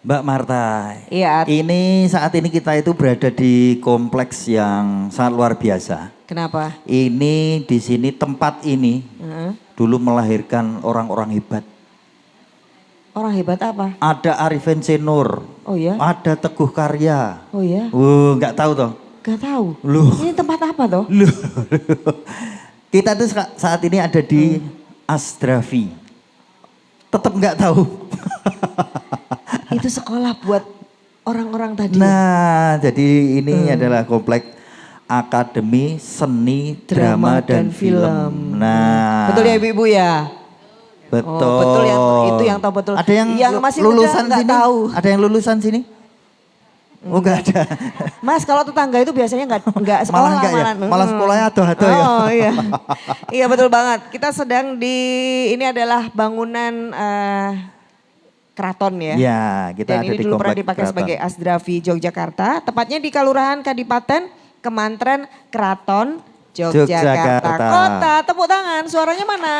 Mbak Marta, Iya. ini saat ini kita itu berada di kompleks yang sangat luar biasa. Kenapa? Ini di sini tempat ini dulu melahirkan orang-orang hebat. Orang hebat apa? Ada Arifin Senur, Oh ya? ada Teguh Karya. Oh ya? Nggak tahu toh? Gak tahu. Loh. Ini tempat apa toh? Loh. Kita tuh saat ini ada di Asdrafi. Tetap nggak tahu. Itu sekolah buat orang-orang tadi. Nah, jadi ini adalah komplek Akademi Seni Drama dan Film. Nah, Betul ya ibu-ibu ya? betul. Oh, betul itu yang tahu betul. Ada yang masih lulusan muda nggak sini? tahu. Ada yang lulusan sini? Oh, nggak ada. Mas, kalau tetangga itu biasanya nggak sekolah Malah enggak ya? Malah sekolahnya atau ya. Oh iya. Iya betul banget. Kita sedang ini adalah bangunan keraton ya. Ya, kita Dan ada ini di dulu pernah komplek dipakai Keraton. sebagai Asdrafi Yogyakarta. Tepatnya di Kelurahan Kadipaten Kemantren Keraton Yogyakarta. Yogyakarta. Kota, tepuk tangan, suaranya mana?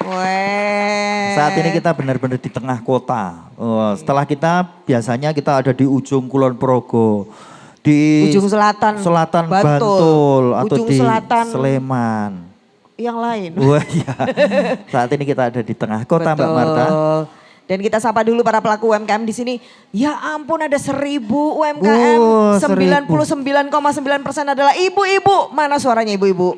Weh. Saat ini kita benar-benar di tengah kota. Setelah kita biasanya kita ada di ujung Kulon Progo, di Ujung Selatan, Bantul atau Ujung di Selatan Sleman. yang lain. Wah iya. Saat ini kita ada di tengah kota Mbak Marta. Dan kita sapa dulu para pelaku UMKM di sini. Ya ampun ada 1000 UMKM. 99,9% adalah ibu-ibu. Mana suaranya ibu-ibu?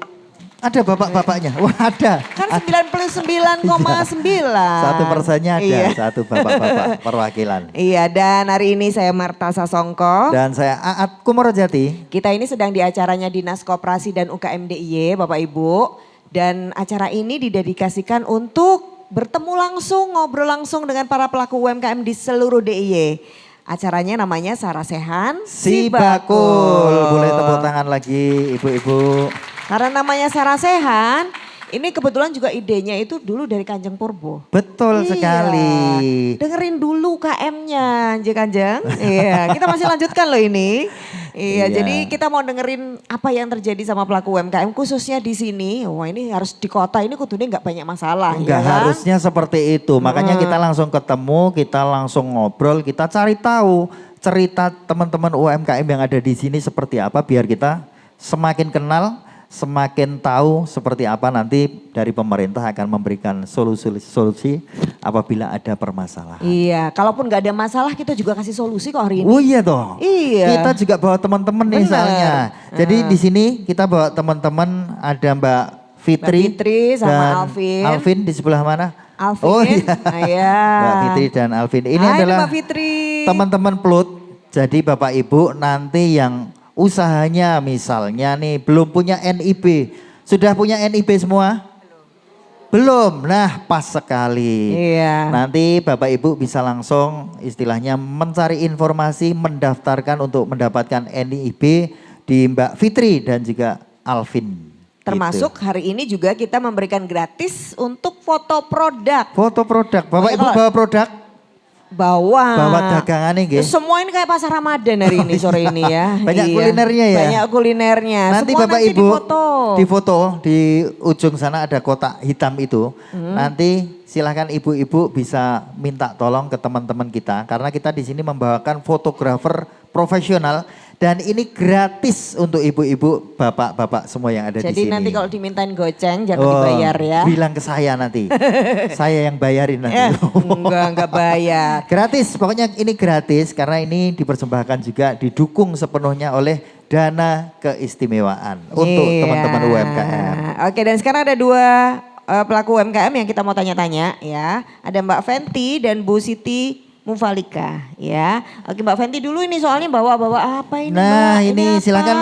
Ada bapak-bapaknya. Wah ada. Kan 99,9. 1%-nya ada. Iya. Satu bapak-bapak perwakilan. Iya, dan hari ini saya Marta Sasongko. Dan saya Aat Kumorojati. Kita ini sedang di acaranya Dinas Koperasi dan UKM DIY Bapak Ibu. Dan acara ini didedikasikan untuk bertemu langsung, ngobrol langsung dengan para pelaku UMKM di seluruh DIY. Acaranya namanya Sarasehan Si Bakul. Boleh tepuk tangan lagi ibu-ibu. Karena namanya Sarasehan, ini kebetulan juga idenya itu dulu dari Kanjeng Purbo. Betul Iya. sekali. Dengerin dulu KM-nya, Kanjeng. Iya, kita masih lanjutkan loh ini. Iya, Iya. jadi kita mau dengerin apa yang terjadi sama pelaku UMKM khususnya di sini. Wah ini harus di kota ini kudunya nggak banyak masalah. Enggak ya kan? harusnya seperti itu. Makanya kita langsung ketemu, kita langsung ngobrol, kita cari tahu cerita teman-teman UMKM yang ada di sini seperti apa biar kita semakin kenal, semakin tahu seperti apa nanti dari pemerintah akan memberikan solusi apabila ada permasalahan. Iya, kalaupun nggak ada masalah kita juga kasih solusi kok hari ini. Oh iya toh. Iya. Kita juga bawa teman-teman nih Bener. misalnya. Jadi di sini kita bawa teman-teman ada Mbak Fitri, Mbak Fitri sama dan Alvin. Alvin di sebelah mana? Alvin. Oh iya. Iya. Mbak Fitri dan Alvin. Ini Hai, adalah Mbak Fitri. teman-teman Plut. Jadi Bapak Ibu nanti yang usahanya misalnya nih belum punya NIB. Sudah punya NIB semua? Belum. Nah, pas sekali. Iya. Nanti Bapak Ibu bisa langsung istilahnya mencari informasi, mendaftarkan untuk mendapatkan NIB di Mbak Fitri dan juga Alvin. Termasuk Gitu. hari ini juga kita memberikan gratis untuk foto produk. Foto produk. Bapak Ibu Kalau- bawa produk? Bawa dagangan nih, nggih. Semua ini kayak pasar Ramadan hari ini sore ini ya. Banyak Iya. kulinernya ya? Banyak kulinernya. Nanti Semua Bapak nanti Ibu difoto. di ujung sana ada kotak hitam itu. Nanti silahkan ibu-ibu bisa minta tolong ke teman-teman kita karena kita di sini membawakan fotografer profesional dan ini gratis untuk ibu-ibu, bapak-bapak semua yang ada di Jadi sini. nanti kalau dimintain goceng jangan dibayar ya. Bilang ke saya nanti. Saya yang bayarin nanti. Enggak bayar. Gratis, pokoknya ini gratis karena ini dipersembahkan juga didukung sepenuhnya oleh dana keistimewaan untuk Iya. teman-teman UMKM. Oke, dan sekarang ada dua pelaku UMKM yang kita mau tanya-tanya ya. Ada Mbak Fenty dan Bu Siti Mufalika ya. Oke Mbak Fenty dulu ini soalnya bawa-bawa apa ini Nah Mbak? ini apa? silakan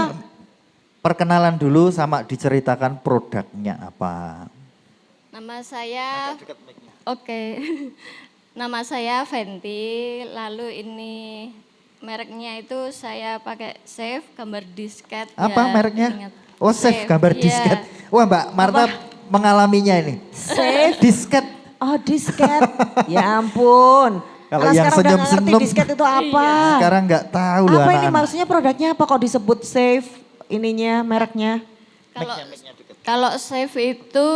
perkenalan dulu sama diceritakan produknya apa. Nama saya, oke, nama saya Fenty, lalu ini mereknya itu saya pakai Safe gambar disket. Apa ya, mereknya? ingat. Oh Safe gambar iya. disket. Wah Mbak Marta mengalaminya ini. Safe. Disket. Oh disket, ya ampun. Kalau Anak yang sekarang udah nggak ngerti senyum-senyum. disket itu apa. Sekarang nggak tahu loh Apa ini anak-anak. maksudnya produknya apa kok disebut Safe ininya mereknya? Kalau Safe itu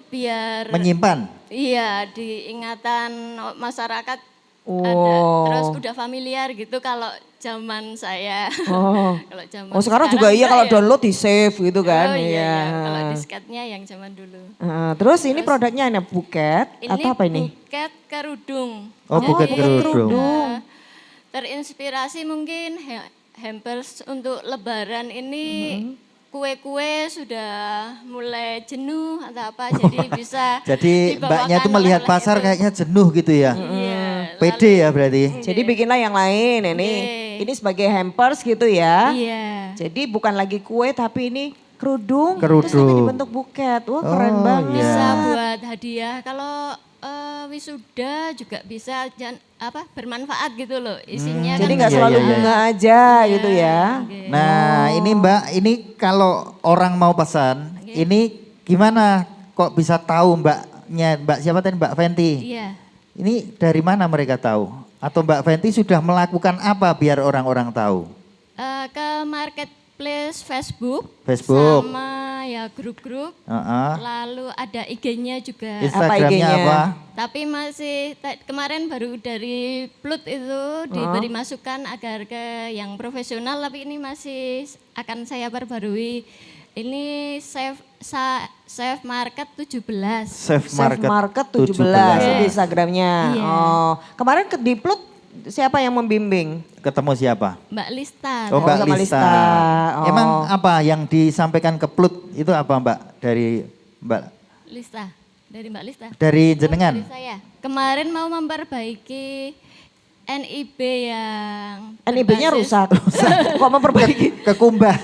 biar Menyimpan. iya diingatan masyarakat Ada. Terus udah familiar gitu kalau zaman saya. Oh. Kalau zaman Oh sekarang juga iya enggak kalau ya. download di save gitu kan. Oh iya, Iya. iya. Kalau disketnya yang zaman dulu. Terus ini produknya ini buket atau apa ini? buket kerudung. Oh, buket Jadi, kerudung. terinspirasi mungkin hampers untuk lebaran ini kue-kue sudah mulai jenuh atau apa jadi bisa Jadi mbaknya tuh dibawakan melihat oleh-oleh pasar itu. kayaknya jenuh gitu ya. Iya. Pede ya berarti. Jadi bikinlah yang lain ini sebagai hampers gitu ya. Iya. Jadi bukan lagi kue tapi ini kerudung. Kerudung. Terus nanti dibentuk buket. Wah keren Oh, banget. iya. Bisa buat hadiah. Kalau wisuda juga bisa bermanfaat gitu loh isinya. Jadi kan nggak Iya, selalu iya, iya. bunga aja gitu ya. oke. Nah ini mbak, ini kalau orang mau pesan, ini gimana kok bisa tahu mbak siapa tadi Mbak Fenty? Iya. Ini dari mana mereka tahu? Atau Mbak Fenty sudah melakukan apa biar orang-orang tahu? Ke marketplace Facebook. Facebook. Sama ya grup-grup. Heeh. Lalu ada IG-nya juga. Instagramnya IG-nya? apa? Tapi masih kemarin baru dari Plut itu diberi masukan agar ke yang profesional, tapi ini masih akan saya perbarui. Ini Save Market 17. Save Save Market 17 di Instagramnya. Iya. Oh, kemarin ke Diplut siapa yang membimbing? Ketemu siapa? Mbak Lista. Oh Mbak sama Lista. Lista. Oh. Emang apa yang disampaikan ke Plut itu apa Mbak dari Mbak? Lista. Dari Mbak Lista. Dari jenengan? Dari saya. Kemarin mau memperbaiki NIB yang NIB-nya berbasis- rusak. Kok memperbaiki? Kekumbah.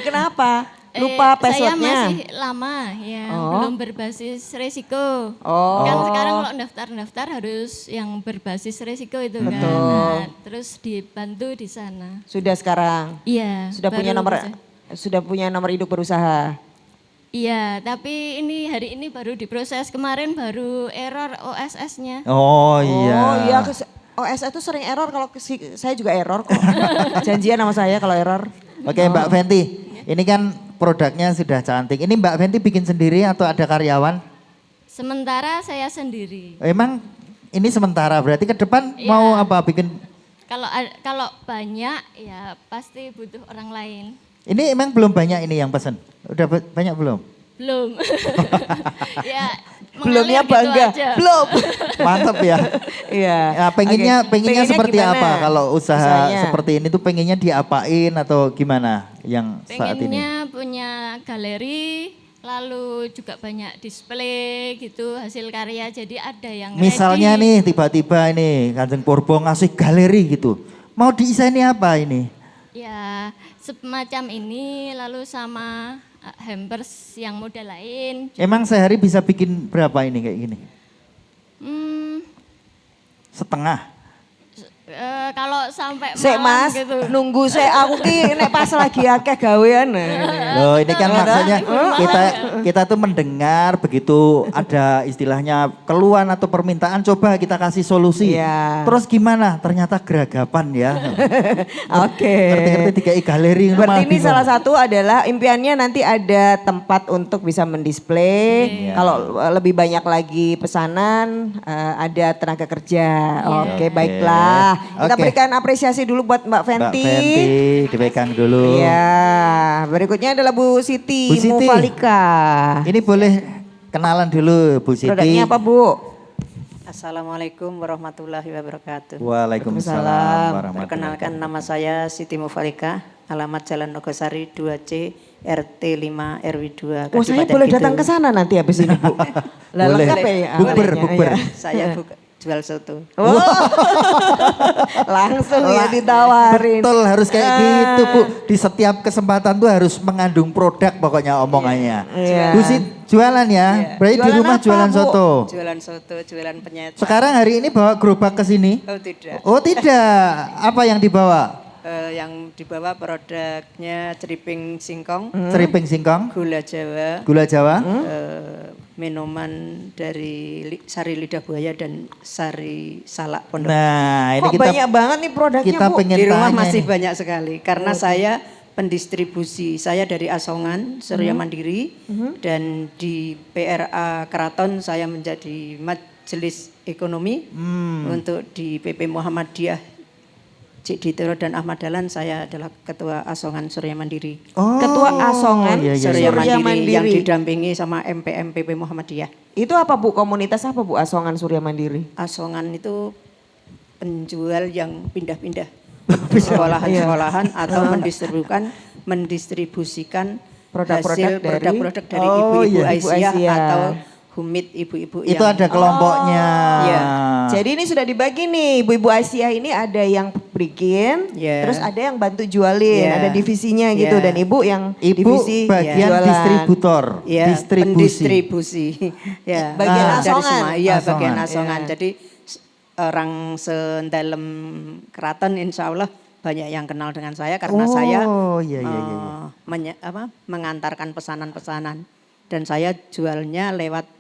Kenapa? Lupa Saya passwordnya. masih lama ya, belum berbasis resiko. Oh. Kan sekarang kalau daftar harus yang berbasis resiko itu kan. Nah, terus dibantu di sana. Sudah sekarang. Iya. Sudah punya baru nomor bisa. sudah punya nomor induk berusaha. Iya, tapi ini hari ini baru diproses. Kemarin baru error OSS-nya. Oh iya. Oh iya, OS itu sering error kalau saya juga error kok. Janjian sama saya kalau error. Oke Mbak Fenty, ini kan produknya sudah cantik. Ini Mbak Fenty bikin sendiri atau ada karyawan? Sementara saya sendiri. Emang ini sementara, berarti ke depan Iya. mau apa bikin? Kalau banyak ya pasti butuh orang lain. Ini emang belum banyak ini yang pesan? Udah banyak belum? Belum. Ya, Belumnya mengalir gitu bangga. aja. Belum. Mantep ya. Iya. Ya, pengennya Pengennya seperti gimana? apa kalau usaha Usahanya. seperti ini tuh pengennya diapain atau gimana yang saat ini? Pengennya punya galeri, lalu juga banyak display gitu hasil karya. Jadi ada yang Misalnya ready. nih tiba-tiba ini Kanjeng Purbo ngasih galeri gitu. Mau diisaini apa ini? Ya, semacam ini lalu sama hampers yang model lain. Emang sehari bisa bikin berapa ini kayak gini? Hmm, Setengah? kalau sampai Sik malam Mas, gitu. nunggu saya aku ki nek pas lagi akeh gawean. Loh ini kan maksudnya kita tuh mendengar begitu ada istilahnya keluhan atau permintaan coba kita kasih solusi. Iya. Terus gimana? Ternyata geragapan ya. Oke. Ngerti-ngerti dikai galeri. Berarti malah ini bingung. salah satu adalah impiannya nanti ada tempat untuk bisa mendisplay. Iya. Kalau lebih banyak lagi pesanan, ada tenaga kerja. Oke, baiklah. Kita Oke. berikan apresiasi dulu buat Mbak Mbak Fenty. Fenty dipegang dulu. Iya, berikutnya adalah Bu Siti, Bu Siti. Mufalika. Ini boleh kenalan dulu Bu Siti. Produknya apa Bu? Assalamualaikum warahmatullahi wabarakatuh. Waalaikumsalam warahmatullahi Perkenalkan nama saya Siti Mufalika, alamat Jalan Nogosari 2C RT 5 RW 2. Oh saya boleh datang ke sana nanti habis ini Bu. Lah Boleh. lengkap ya? Bukber, alatnya, bukber. ya. Saya jual soto. Oh. Langsung ya ditawarin. Betul harus kayak gitu Bu. Di setiap kesempatan tuh harus mengandung produk pokoknya omongannya. Iya. Bu Siti jualan ya. Berarti di Jualan rumah apa, jualan Bu? soto. Jualan soto, jualan penyetan. Sekarang hari ini bawa gerobak ke sini? Oh tidak. Oh tidak. Apa yang dibawa? Yang dibawa produknya ceriping singkong, Ceriping singkong, gula Jawa, gula Jawa. minuman dari sari lidah buaya dan sari salak pondok. Nah ini Kok kita banyak banget nih produknya kita Bu? pengen Di rumah tanya masih nih. banyak sekali karena saya pendistribusi. Saya dari Asongan, Surya Mandiri dan di PRA Keraton saya menjadi Majelis Ekonomi. Untuk di PP Muhammadiyah Cik Ditero dan Ahmad Dahlan, saya adalah Ketua Asongan Surya Mandiri. Oh, Ketua Asongan iya, iya, Surya iya. Mandiri yang didampingi sama MPM PP Muhammadiyah. Itu apa Bu? Komunitas apa Bu Asongan Surya Mandiri? Asongan itu penjual yang pindah-pindah sekolahan-sekolahan atau mendistribusikan Produk-produk hasil dari- produk-produk dari Oh, ibu-ibu iya. Ibu Aisyah Aisyah. atau Humid ibu-ibu Itu yang ada kelompoknya. Iya. Jadi ini sudah dibagi nih, ibu-ibu Aisyah ini ada yang bikin, Iya. terus ada yang bantu jualin, Iya. ada divisinya gitu, Iya. dan ibu yang Ibu divisi bagian jualan. distributor, ya, distribusi. pendistribusi. Ya, Bagian dari asongan. semua. Iya, Asongan. bagian asongan. Iya. Jadi orang sedalem keraton insya Allah banyak yang kenal dengan saya karena saya iya, iya, iya. mengantarkan pesanan-pesanan dan saya jualnya lewat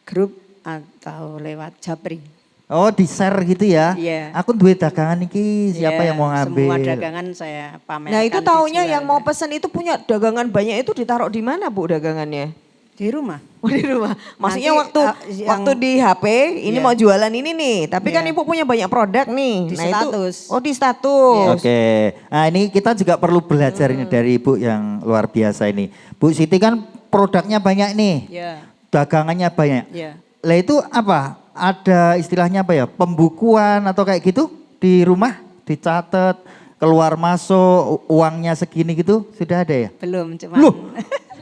grup atau lewat Japri. Oh, di-share gitu ya? Iya. Aku duit dagangan iki, siapa Iya, yang mau ngambil? Semua dagangan saya pamerkan. Nah itu taunya dijual. yang mau pesan itu punya dagangan banyak itu ditaruh di mana Bu dagangannya? Di rumah. Oh di rumah. Maksudnya Nanti, waktu yang- waktu di HP ini Iya. mau jualan ini nih, tapi kan Iya. ibu punya banyak produk nih. Di Nah, status. Itu, oh di status. Oke, nah ini kita juga perlu belajar ini dari Ibu yang luar biasa ini. Bu Siti kan produknya banyak nih, Ya, dagangannya banyak. ya. Lah itu apa? Ada istilahnya apa ya? Pembukuan atau kayak gitu di rumah dicatat keluar masuk uangnya segini gitu sudah ada ya? Belum cuma Loh,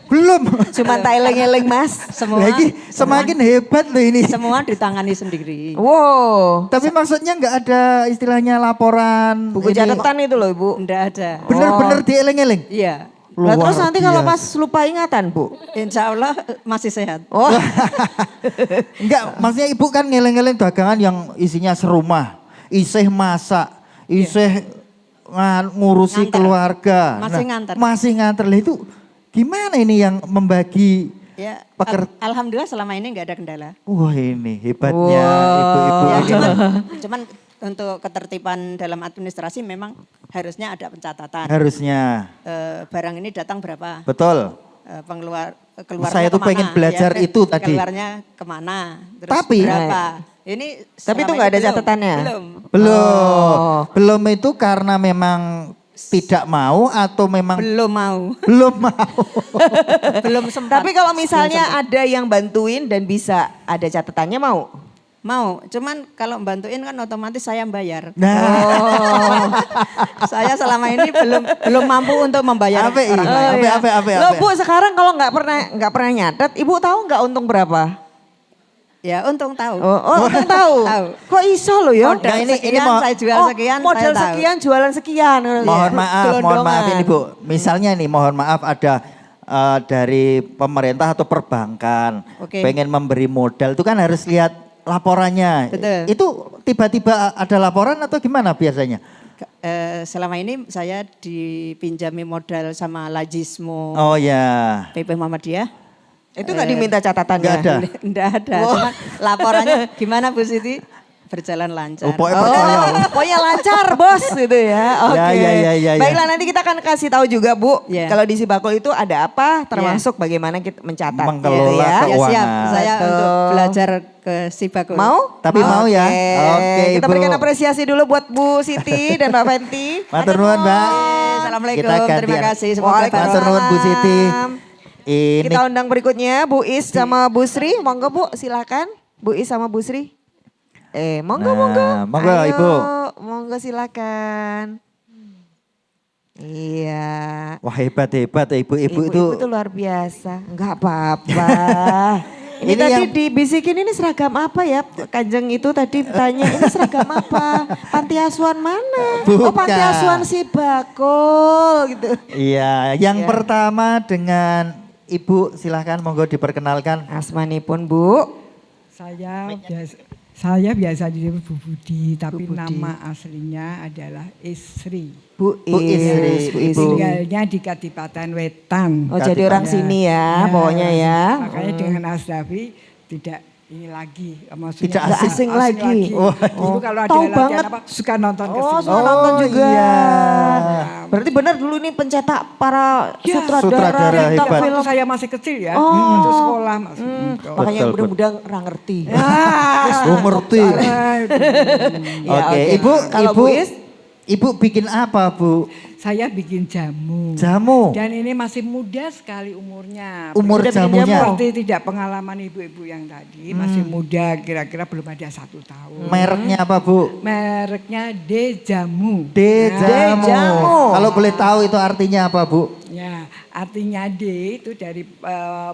belum. Cuma eleng-eleng Mas. semua Lagi semakin hebat loh ini. semua ditangani sendiri. Wow. Tapi maksudnya nggak ada istilahnya laporan. Buku ini. catatan itu loh Ibu. Enggak ada. Bener-bener dieleng-eleng. Iya. Nah, terus Luar nanti kalau biasa. pas lupa ingatan Bu. Insya Allah masih sehat. Oh. Enggak, maksudnya ibu kan ngeleng-ngeleng dagangan yang isinya serumah, isih masak, isih ngurusi Nganter. keluarga. Masih nganter. Masih nganter. Lah itu gimana ini yang membagi Ya, alhamdulillah selama ini enggak ada kendala. Wah ini hebatnya ibu-ibu Ya, ini. cuman untuk ketertiban dalam administrasi memang harusnya ada pencatatan. Harusnya, Barang ini datang berapa? betul. Keluarnya Saya tuh kemana, pengen belajar itu tadi. Keluarnya kemana? Terus Tapi- berapa? Ini Tapi itu selama nggak ini ada belum. catatannya? Belum. Belum, belum itu karena memang tidak mau atau memang Belum mau. belum mau. Belum sempat. Tapi kalau misalnya ada yang bantuin dan bisa ada catatannya mau? Mau, cuman kalau bantuin kan otomatis saya bayar. Nah, Saya selama ini belum mampu untuk membayar Apa ini? orang lain. Apa, iya. apa? Loh Bu sekarang kalau nggak pernah nyatet, Ibu tahu nggak untung berapa? Ya untung tahu. Untung tahu. Tahu. Kok iso loh ya? Modal Nah, ini sekian, mau- saya jual sekian, modal saya tahu. sekian, jualan sekian. mohon Iya. maaf Gelondongan. ini Bu. Misalnya nih mohon maaf ada dari pemerintah atau perbankan Oke. pengen memberi modal itu kan harus lihat laporannya. Betul. Itu tiba-tiba ada laporan atau gimana biasanya? Selama ini saya dipinjami modal sama Lajismo Oh ya. PP Muhammadiyah. Itu nggak diminta catatannya? Nggak ada. Enggak ada, cuma laporannya gimana Bu Siti? Berjalan lancar. Oh, pokoknya percaya. Pokoknya lancar bos gitu ya. Oke. Ya. Baiklah nanti kita akan kasih tahu juga Bu. Ya. Kalau di Sibakul itu ada apa termasuk bagaimana kita mencatat. Mengelola gitu ya. Ya keuangan. siap, saya Betul. untuk belajar ke Sibakul. Mau? Tapi mau ya? Oke, Kita Ibu. berikan apresiasi dulu buat Bu Siti dan Pak Fenty. Matur nuwun, Mbak. Assalamualaikum, Kita gantian. terima kasih. Semoga Matur nuwun Bu Siti. Ini Kita undang berikutnya Bu Is sama Bu Sri. Monggo Bu silakan. Bu Is sama Bu Sri. Monggo, Nah, monggo. monggo, Ayo, Ibu. Monggo silakan. Iya. wah hebat ibu-ibu itu. Ibu luar biasa. Enggak apa-apa. Ini, Ini tadi yang- dibisikin ini seragam apa ya? Kanjeng itu tadi tanya ini seragam apa? Panti asuhan mana? Oh panti Bukan. asuhan Sibakul gitu. Iya, yang Ya. pertama dengan Ibu silahkan monggo diperkenalkan. Asmanipun Bu. Saya biasa disebut Bu Budi, tapi Bu Budi. nama aslinya adalah Isri. Bu Bu Isri, Is. Bu Ibu. Isri. Tinggalnya di Kadipaten Wetan. Oh jadi orang sini ya, pokoknya ya. Makanya dengan Asdafi tidak ini lagi, maksudnya Tidak Nggak asing lagi. Oh. Oh. Dulu kalau ada Tahu latihan banget. apa suka nonton ke Oh, sini. suka nonton juga. iya. Berarti benar dulu ini pencetak para Ya, sutradara bintang hebat. Waktu film. saya masih kecil ya, Oh. waktu sekolah Mas. Makanya Betul, mudah-mudahan orang ngerti. Oh ngerti. Ya, Oke, oke. Ibu, Kalau Ibu, Bu Is? Ibu bikin apa, Bu? Saya bikin jamu. Jamu. Dan ini masih muda sekali umurnya. Umur Sudah bikin jamunya. jamu? Seperti tidak pengalaman ibu-ibu yang tadi, masih muda, kira-kira belum ada 1 tahun. Mereknya apa, Bu? Mereknya D Jamu. D jamu. Jamu. Kalau boleh tahu itu artinya apa, Bu? Ya, artinya D itu dari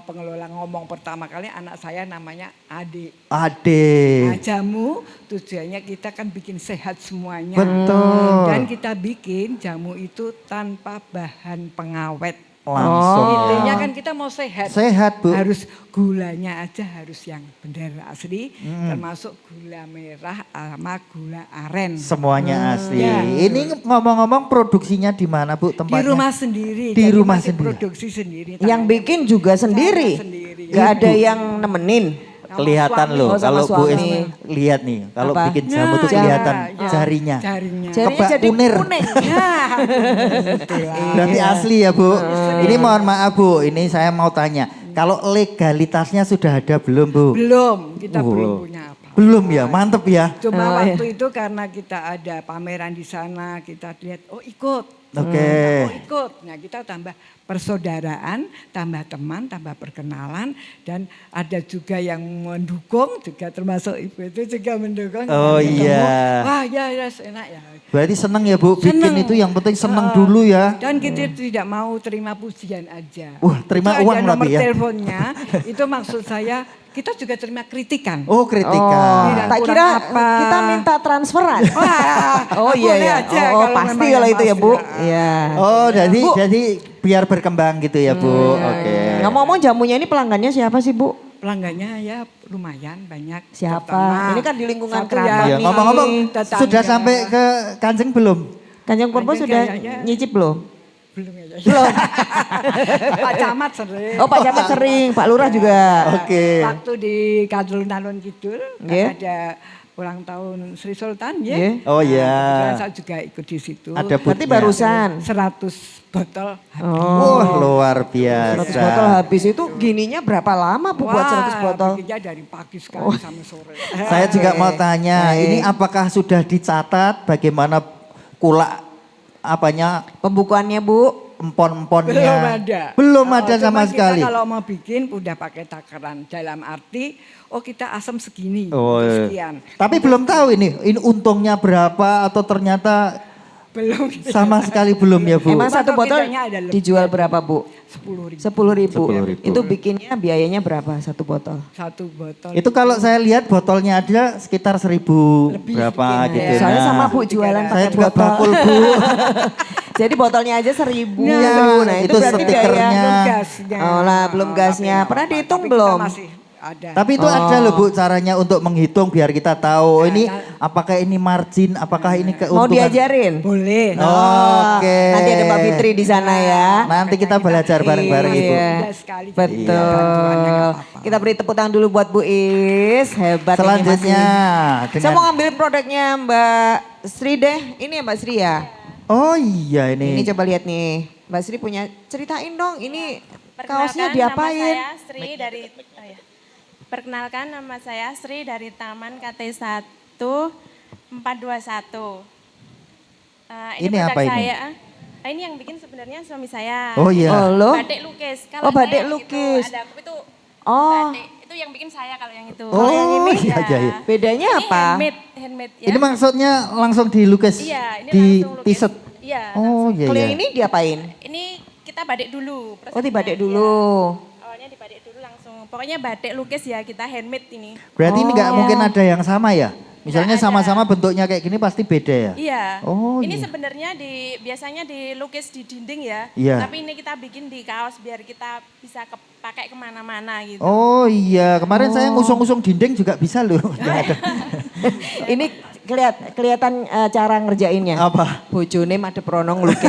pengelola ngomong pertama kali anak saya namanya Ade. Ade. Nah, jamu tujuannya kita kan bikin sehat semuanya. Betul. Dan kita bikin jamu itu tanpa bahan pengawet. Langsung. Intinya kan kita mau sehat. Sehat, Bu. Harus gulanya aja harus yang benar asli, termasuk gula merah sama gula aren. Semuanya asli. Ya. Ini ngomong-ngomong produksinya di mana, Bu, Di tempatnya? rumah sendiri. Di jadi rumah masih sendiri. Produksi sendiri. Yang bikin juga sendiri. Saya sendiri. Gak ada yang nemenin. Kelihatan Sama loh suami. Oh, sama kalau Bu Is suami. lihat nih, kalau Apa? bikin jamu tuh Nah, kelihatan ya. jarinya. Jarinya. Jadinya Kebak jadi kunir. kuning. Nah, itulah. Berarti asli ya, Bu. Ini mohon maaf, Bu, ini saya mau tanya. Kalau legalitasnya sudah ada belum, Bu? Belum, kita Oh. belum punya apa. Belum ya, mantep ya. Cuma Oh, waktu itu karena kita ada pameran di sana, kita lihat, oh ikut. Oke. Oh ikut. Nah kita tambah persaudaraan, tambah teman, tambah perkenalan. Dan ada juga yang mendukung, juga termasuk ibu itu juga mendukung. Oh, Ketemu, iya. wah ya enak ya. Berarti seneng ya, Bu, bikin Seneng. itu yang penting seneng dulu ya. Dan kita tidak mau terima pujian aja. Wah, terima itu uang ada tapi nomor ya. teleponnya, itu maksud saya kita juga terima kritikan. Oh, kritikan. Tidak. Tak kurang kira apa. kita minta transferan. Wah, Oh iya boleh ya. aja Oh, kalau pasti memang kalau yang itu ya, pasti. Bu. Ah. Iya. Oh, Bu. jadi biar berkembang gitu ya, Bu. Oke. Ngomong-ngomong jamunya ini pelanggannya siapa sih, Bu? Pelanggannya ya lumayan banyak. Siapa? Terutama Ini kan di lingkungan satu kerabat Iya, nih. ngomong-ngomong tetangga. sudah sampai ke Kanjeng belum? Kanjeng Purbo Kanjeng sudah kayaknya. nyicip belum? Belum ya. Belum. Pak Camat sering. Oh, Pak Camat sering, Pak Lurah juga. Oke. Waktu di Kadrun Kidul Nggih. ada ulang tahun Sri Sultan ya. Nggih. Oh, iya. Kebetulan saya juga ikut di situ. Ada Berarti boothnya. barusan. 100 botol. Oh. Wah, luar 100 biasa. botol habis itu gininya berapa lama Bu buat 100 botol? bikinnya dari pagi sekali sampai sore. Saya juga mau tanya, Baik. ini apakah sudah dicatat bagaimana kulak apanya Pembukuannya Bu? empon-emponnya? Belum ada. Belum ada Cuma sama kita sekali. kalau mau bikin udah pakai takaran dalam arti oh kita asam segini, Oh, iya. sekian. Tapi belum tahu ini untungnya berapa atau ternyata Belum. sama sekali belum ya, Bu? Emang satu Atau botol kitanya ada lebih. dijual berapa Bu? 10.000 10.000. 10.000. Itu bikinnya biayanya berapa satu botol? satu botol. Itu kalau saya lihat botolnya ada sekitar 1.000 Lebih berapa bikinnya. gitu. Soalnya Nah, sama Bu jualan saya pakai juga botol. bakul, Bu. Jadi botolnya aja 1.000. Iya, Nah itu itu berarti stikernya. biaya. Belum gasnya. Oh lah, belum gasnya. tapi Pernah apa-apa. dihitung Tapi kita belum? masih ada. Tapi itu ada loh Bu caranya untuk menghitung biar kita tahu ini apakah ini margin, apakah ini keuntungan. Mau diajarin? Boleh. Oke. Nanti ada Mbak Fitri di sana ya. Nanti kita belajar bareng-bareng Ibu. Iya. Mudah sekali. Betul. Bantuannya nggak apa-apa. Kita beri tepuk tangan dulu buat Bu Is. Hebat ini Selanjutnya masih. Saya dengan mau ngambil produknya Mbak Sri deh. Ini ya Mbak Sri ya? Oh iya Ini ini. coba lihat nih. Mbak Sri punya, ceritain dong ini Perkenalkan, kaosnya diapain? Nama saya Sri dari Perkenalkan nama saya Sri dari Taman KT1 421. Ini produk apa ini? saya. Ini yang bikin sebenarnya suami saya. Oh iya. Oh lo? Batik lukis. Oh, batik saya lukis. Itu, ada aku itu Oh. batik. Itu yang bikin saya kalau yang itu. Oh, yang ini iya, iya, iya. Bedanya Ini apa? handmade ya. Ini maksudnya langsung dilukis Iya, ini di langsung lukis. t-shirt. Iya. Oh iya Kalau iya. yang ini diapain? Ini kita batik dulu. Oh di batik prosesnya. dulu. Iya. Awalnya dibatik dulu langsung. Pokoknya batik lukis ya kita handmade ini. Berarti ini nggak Oh. mungkin ada yang sama ya? Misalnya Nggak ada. sama-sama bentuknya kayak gini pasti beda ya? Iya. Oh, ini iya. sebenarnya biasanya dilukis di dinding ya. Iya. Tapi ini kita bikin di kaos biar kita bisa pakai kemana-mana gitu. Oh iya, kemarin saya ngusung-ngusung dinding juga bisa loh. Nggak ada. Ini kelihatan cara ngerjainnya. Apa? Bojone madep ronong lukis.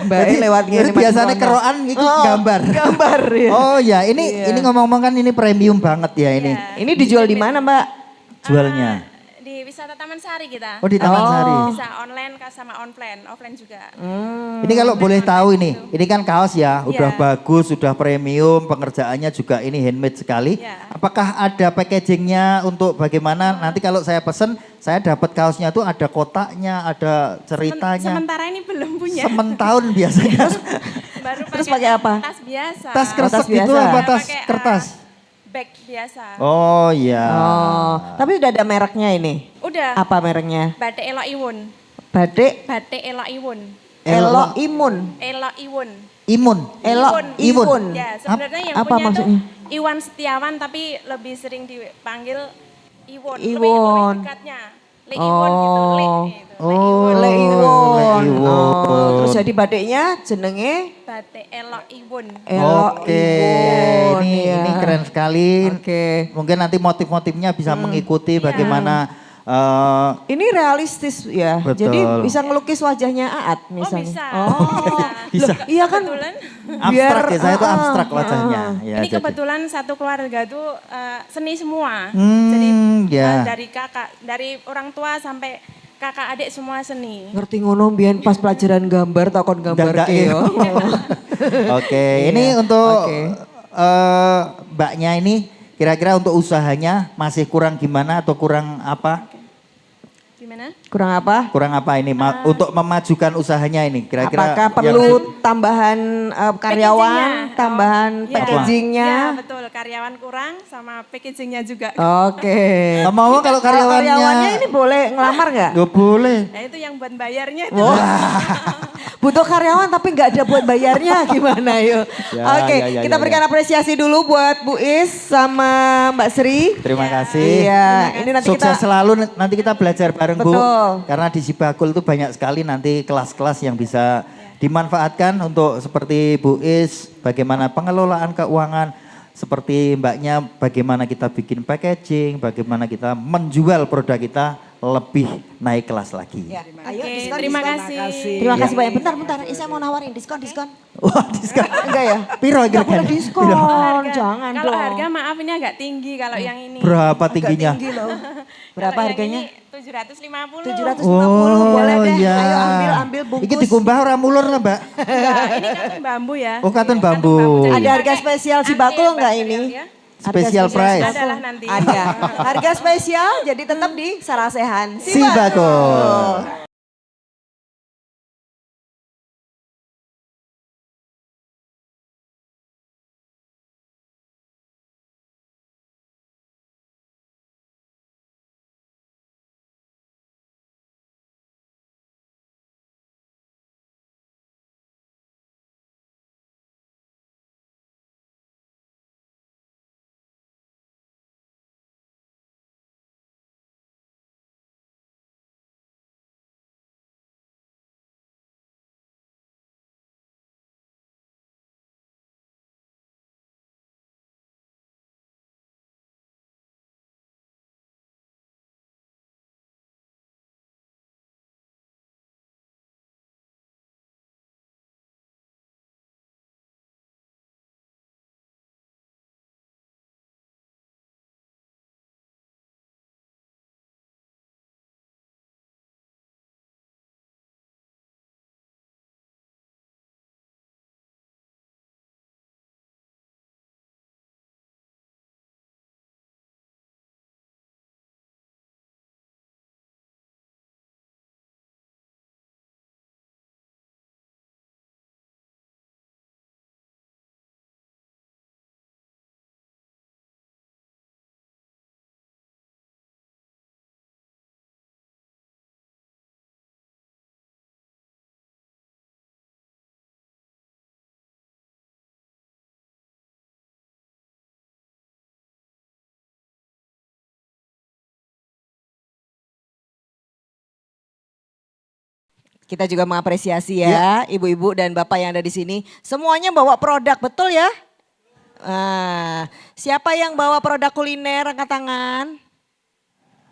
Mbak E lewat Jadi ngene biasanya Mas Mono. keroan itu gambar. Gambar ya. Oh ya, ini ngomong-ngomong kan ini premium banget ya ini. Ini dijual di mana Mbak? Jualnya. Di wisata Taman Sari kita. Oh di Taman Sari. Bisa online sama offline juga. Ini kalau boleh tahu ini kan kaos ya, udah Iya. bagus, sudah premium, pengerjaannya juga ini handmade sekali. Iya. Apakah ada packagingnya untuk bagaimana nanti kalau saya pesen, saya dapat kaosnya tuh ada kotaknya, ada ceritanya. Sementara ini belum punya. Sementahun biasanya. Baru Terus pakai apa? Tas biasa. Tas kresek tas gitu biasa. apa Ya, tas pakai, kertas? Bag biasa. Oh iya. Oh, tapi udah ada mereknya ini. Udah. Apa mereknya? Batik Elo Iwun. Batik Batik Elo Iwun. Elo Imun. Elo Iwun. Imun. Elo Iwun. Imun. Ya, sebenarnya yang apa punya maksudnya? tuh Iwan Setiawan tapi lebih sering dipanggil Iwun. Iwun. Lebih dekatnya. Le Iwun gitu. Le gitu. Oh, Le Iwun. Le Iwun. Oh, terus jadi batiknya jenenge Batik Elo Iwun. Elo Oke, Iwun. ini ya. keren sekali. Oke. Mungkin nanti motif-motifnya bisa mengikuti bagaimana Ini realistis ya. Betul. Jadi bisa ngelukis wajahnya Aat misalnya. bisa. Bisa. Loh, iya kan? Kebetulan. abstrak ya, saya tuh ah, abstrak wajahnya. Ya, Ini jadi- kebetulan satu keluarga tuh seni semua. Hmm, Jadi ya. dari kakak, dari orang tua sampai kakak adik semua seni. Ngerti ngono mbiyen pas pelajaran gambar takon gambar Ndak, ke yo. Oke, ini untuk Oke. mbaknya ini kira-kira untuk usahanya masih kurang gimana atau kurang apa? Gimana? Kurang apa? Kurang apa ini untuk memajukan usahanya ini kira-kira? Apakah yang- perlu tambahan karyawan, Packagingnya. tambahan Oh, iya. packagingnya? Ya betul, karyawan kurang sama packagingnya juga. Oke. Mau kalau karyawannya? Karyawannya ini boleh ngelamar nggak? Gak boleh. Nah itu yang buat bayarnya itu. Butuh karyawan tapi nggak ada buat bayarnya gimana yuk? Ya, Oke, ya, ya, kita ya, berikan apresiasi dulu buat Bu Is sama Mbak Sri. Terima kasih. Iya, ini nanti Sukses kita selalu, nanti kita belajar bareng Bu. Betul. Karena di Sibakul itu banyak sekali nanti kelas-kelas yang bisa dimanfaatkan untuk seperti Bu Is, bagaimana pengelolaan keuangan, seperti mbaknya bagaimana kita bikin packaging, bagaimana kita menjual produk kita lebih naik kelas lagi. Ya, ayo Oke, diskon, terima diskon. kasih. Terima kasih banyak. Bentar, saya mau nawarin diskon. Wah, diskon. Enggak ya? Piro Enggak kira-kira? boleh diskon, Harga. jangan Kalau dong. harga maaf ini agak tinggi kalau yang ini. Berapa Agak tingginya? tinggi loh. Berapa Kalau yang harganya? ini 750. 750 boleh deh. ya. Ayo ambil bungkus. Iki dikumbah orang mulur lah mbak. Enggak, ini katun bambu ya. Oh, katun Iya, bambu. Jadi Ada harga pakai spesial anti Sibakul nggak bakterial ini? ya. Harga Special price. Ada lah nanti. Ada. Harga spesial jadi tetap di Sarasehan. Sibakul. Kita juga mengapresiasi ya ibu-ibu dan bapak yang ada di sini. Semuanya bawa produk, betul ya? Nah, siapa yang bawa produk kuliner angkat tangan?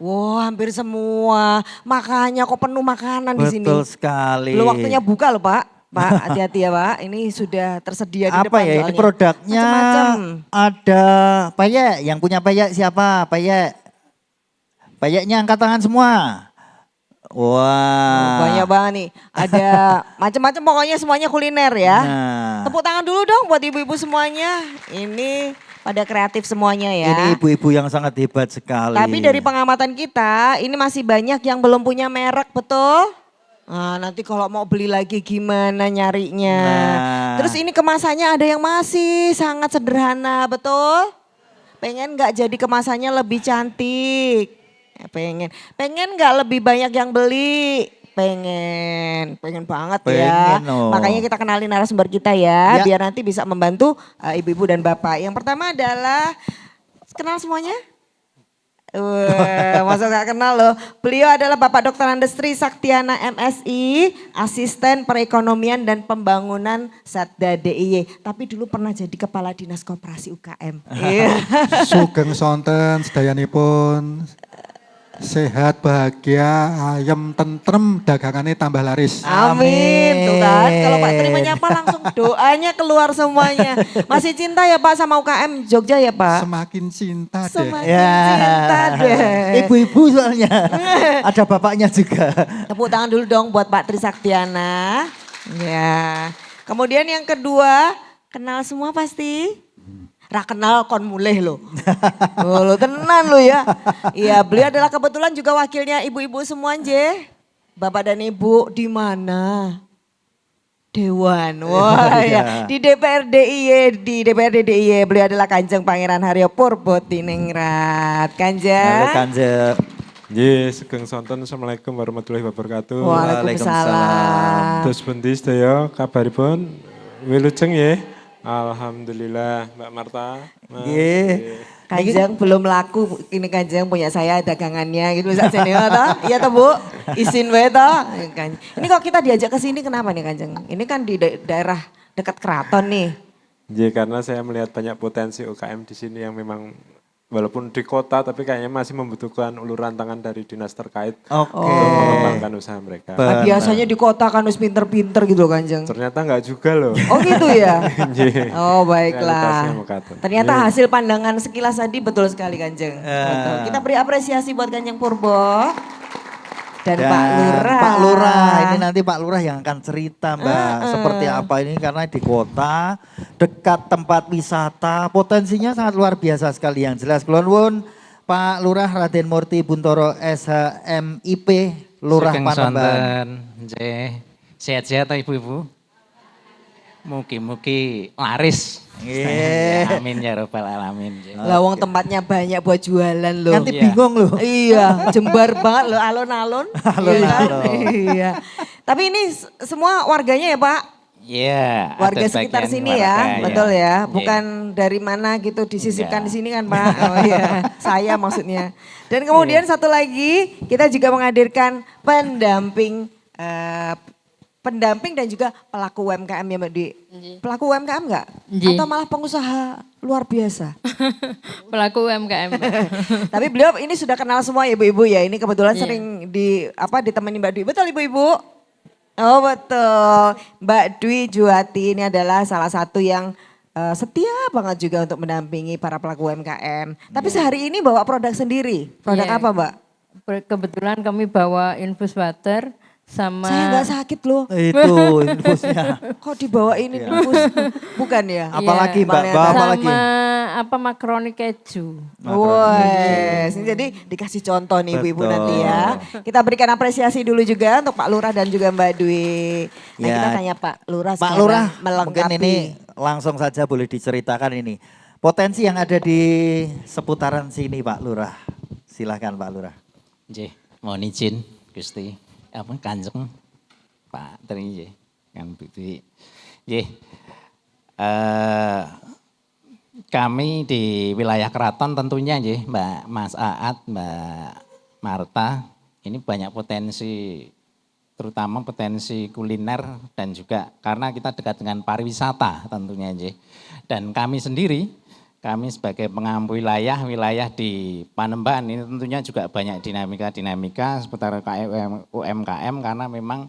Wah, hampir semua. Makanya kok penuh makanan di sini. Betul sekali. Belum waktunya buka loh Pak. Pak, hati-hati ya Pak. Ini sudah tersedia di Apa depan ya ini soalnya. produknya? Macam-macam. Ada payek, yang punya payek siapa? Payek. Payeknya angkat tangan semua. Oh, Wah. banyak banget nih. Ada macam-macam pokoknya semuanya kuliner ya. Nah, Tepuk tangan dulu dong buat ibu-ibu semuanya. Ini pada kreatif semuanya ya. ini ibu-ibu yang sangat hebat sekali. Tapi dari pengamatan kita, ini masih banyak yang belum punya merek, betul? Nah, nanti kalau mau beli lagi gimana nyarinya. Nah. Terus ini kemasannya ada yang masih sangat sederhana, betul? Pengen nggak jadi kemasannya lebih cantik? Ya, pengen nggak lebih banyak yang beli? Pengen banget ya. Pengen, oh. Makanya kita kenalin narasumber kita ya, Ya. biar nanti bisa membantu ibu-ibu dan bapak. Yang pertama adalah, kenal semuanya? Masa gak kenal loh. Beliau adalah Bapak Dr. Andestri Saktiana MSI, Asisten Perekonomian dan Pembangunan Satda DIY. Tapi dulu pernah jadi Kepala Dinas Koperasi UKM. Iya. Sugeng sonten sedayanipun. Sehat, bahagia, ayem, tentrem, dagangannya tambah laris. Amin. Tuh kan, kalau Pak Tri Amin. menyapa langsung doanya keluar semuanya. Masih cinta ya Pak sama UKM Jogja ya Pak? Semakin cinta deh. Semakin cinta deh. Ibu-ibu soalnya. Ada bapaknya juga. Tepuk tangan dulu dong buat Pak Tri Saktiana. Ya. Kemudian yang kedua, kenal semua pasti? Ra kenal kon mulih lo. Oh, lo tenan lo ya. Iya, beliau adalah kebetulan juga wakilnya ibu-ibu semua nje. Bapak dan Ibu di mana? Dewan. Wah Iya. ya, di DPRD DIY, di DPRD DIY beliau adalah Kanjeng Pangeran Haryo Purbotiningrat. Halo Kanjeng. Kanjeng. Nggih, sugeng sonten. Assalamualaikum warahmatullahi wabarakatuh. Waalaikumsalam. Terus pundi sedaya kabaripun? Wilujeng nggih. Alhamdulillah, Mbak Marta. Mas. Nggih. Kanjeng belum laku, ini Kanjeng punya saya dagangannya gitu saja nih, toh? Iya toh Bu, izin wae toh. Ini kok kita diajak ke sini kenapa nih Kanjeng? Ini kan di daerah dekat keraton nih. Nggih, karena saya melihat banyak potensi UKM di sini yang memang walaupun di kota tapi kayaknya masih membutuhkan uluran tangan dari dinas terkait Oke. untuk mengembangkan usaha mereka. Ah, biasanya di kota kan harus pinter-pinter gitu Kanjeng. Ternyata enggak juga loh. Oh gitu ya? Nggih. Oh Realitasnya baiklah. mekaten. Ternyata Nggih. hasil pandangan sekilas tadi betul sekali Kanjeng. Betul. Kita beri apresiasi buat Kanjeng Purbo. Dan Pak Lurah. Pak Lurah, ini nanti Pak Lurah yang akan cerita Mbak. Seperti apa ini karena di kota, dekat tempat wisata, potensinya sangat luar biasa sekali. Yang jelas Kulon Wun, Pak Lurah Raden Murti Buntoro SHMIP, Lurah Sugeng Panembahan. sonten, nggih. Sehat-sehat toh ibu-ibu. Mugi-mugi laris. Nggih. Amin ya robbal alamin. nggih. Lah wong tempatnya banyak buat jualan loh. Nanti Iya. bingung loh. Iya, jembar banget loh, alon-alon. Alon-alon. Iya. Tapi ini semua warganya ya Pak? Iya. Warga ada sekitar sebagian sini warga, ya, betul ya. Iya. Bukan dari mana gitu disisipkan Enggak. di sini kan Pak. Oh iya, saya maksudnya. Dan kemudian satu lagi, kita juga menghadirkan pendamping pendamping dan juga pelaku UMKM ya Mbak Dwi. Pelaku UMKM enggak? Nggih. Atau malah pengusaha luar biasa? Pelaku UMKM. Tapi beliau ini sudah kenal semua ya ibu-ibu ya. Ini kebetulan sering ditemani Mbak Dwi. Betul ibu-ibu? Oh betul. Mbak Dwi Juwati ini adalah salah satu yang setia banget juga untuk mendampingi para pelaku UMKM. Tapi sehari ini bawa produk sendiri. Produk Iya. apa Mbak? Kebetulan kami bawa infus water sama Saya nggak sakit loh. Itu infusnya. Kok dibawain ini infus? Bukan ya? Apalagi Mbak, Balena. bawa apa lagi? sama apa makaroni keju. Wes, ini jadi dikasih contoh nih ibu-ibu Betul. nanti ya. Kita berikan apresiasi dulu juga untuk Pak Lurah dan juga Mbak Dwi. Nah Ya. kita tanya Pak Lurah Pak sekarang Lurah, melengkapi. mungkin ini langsung saja boleh diceritakan ini. Potensi yang ada di seputaran sini Pak Lurah. Silahkan Pak Lurah. Nggih, mohon izin Gusti. Apa Kanjeng Pak Tri nggih. Kan Budi. Nggih. Kami di wilayah keraton tentunya nggih, Mbak Mas Aat, Mbak Marta, ini banyak potensi terutama potensi kuliner dan juga karena kita dekat dengan pariwisata tentunya nggih. Dan kami sendiri, kami sebagai pengampu wilayah di Panembahan ini tentunya juga banyak dinamika-dinamika seputar UMKM karena memang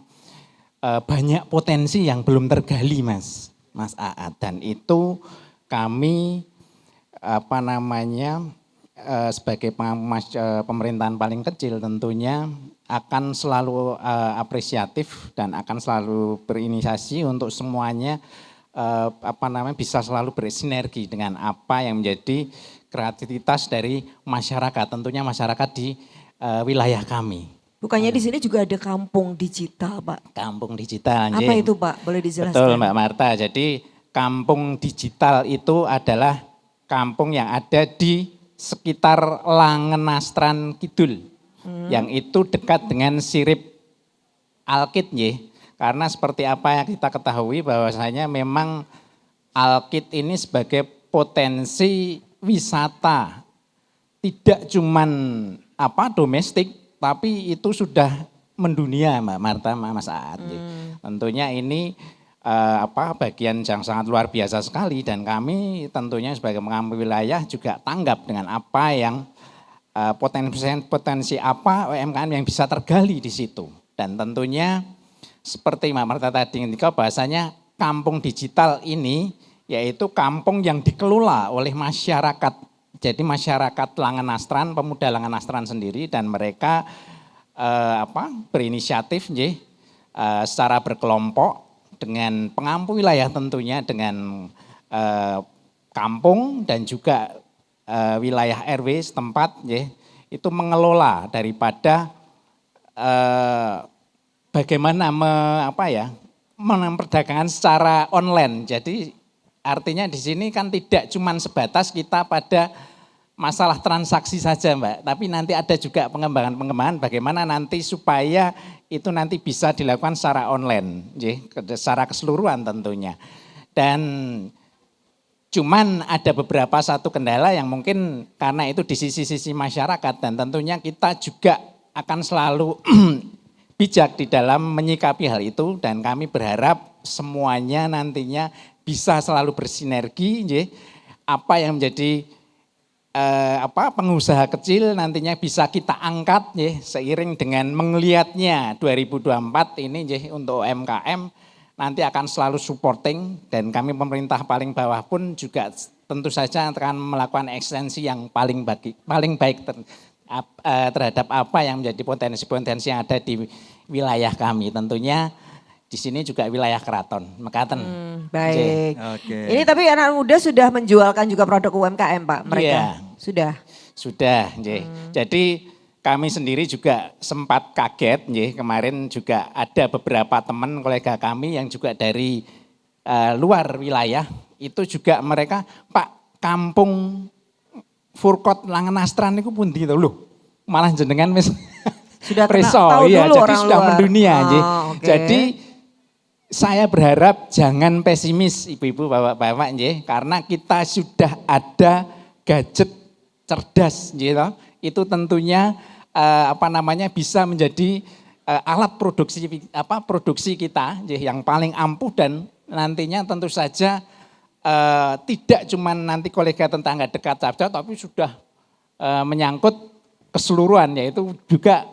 banyak potensi yang belum tergali Mas Aat, dan itu kami sebagai pemerintahan paling kecil tentunya akan selalu apresiatif dan akan selalu berinisiasi untuk semuanya bisa selalu bersinergi dengan apa yang menjadi kreativitas dari masyarakat, tentunya masyarakat di wilayah kami. Bukannya di sini juga ada kampung digital, Pak? Kampung digital. Apa itu, Pak? Boleh dijelaskan? Betul, Mbak Marta. Jadi kampung digital itu adalah kampung yang ada di sekitar Langenastran Kidul. Yang itu dekat dengan Sirip Alkit, karena seperti apa yang kita ketahui bahwasanya memang Alkit ini sebagai potensi wisata tidak cuman domestik, tapi itu sudah mendunia Mbak Marta, Mas Aat. Tentunya ini bagian yang sangat luar biasa sekali, dan kami tentunya sebagai pengampu wilayah juga tanggap dengan apa yang potensi apa UMKM yang bisa tergali di situ. Dan tentunya seperti Mbak Marta tadi ketika bahasanya kampung digital ini yaitu kampung yang dikelola oleh masyarakat. Jadi masyarakat Langenastran, pemuda Langenastran sendiri, dan mereka berinisiatif secara berkelompok dengan pengampu wilayah tentunya, dengan kampung dan juga wilayah RW setempat itu mengelola daripada bagaimana memperdagangkan secara online. Jadi artinya di sini kan tidak cuma sebatas kita pada masalah transaksi saja Mbak, tapi nanti ada juga pengembangan bagaimana nanti supaya itu nanti bisa dilakukan secara online, secara keseluruhan tentunya. Dan cuman ada beberapa satu kendala yang mungkin karena itu di sisi-sisi masyarakat, dan tentunya kita juga akan selalu bijak di dalam menyikapi hal itu, dan kami berharap semuanya nantinya bisa selalu bersinergi, apa yang menjadi pengusaha kecil nantinya bisa kita angkat seiring dengan melihatnya 2024 ini untuk UMKM nanti akan selalu supporting, dan kami pemerintah paling bawah pun juga tentu saja akan melakukan ekstensi yang paling baik terhadap apa yang menjadi potensi-potensi yang ada di wilayah kami. Tentunya di sini juga wilayah keraton, Mekaten. Baik. Oke. Ini tapi anak muda sudah menjualkan juga produk UMKM Pak mereka? Iya. Sudah? Sudah. Jadi kami sendiri juga sempat kaget, kemarin juga ada beberapa teman kolega kami yang juga dari luar wilayah, itu juga mereka, Pak kampung Furkot Langenastran itu pun gitu loh, malah jenengan sudah tahu dulu jadi orang sudah luar. mendunia. Okay. Jadi saya berharap jangan pesimis ibu-ibu bapak-bapak, karena kita sudah ada gadget cerdas, itu tentunya bisa menjadi alat produksi kita yang paling ampuh, dan nantinya tentu saja tidak cuma nanti kolega tetangga dekat saja, tapi sudah menyangkut keseluruhan, yaitu juga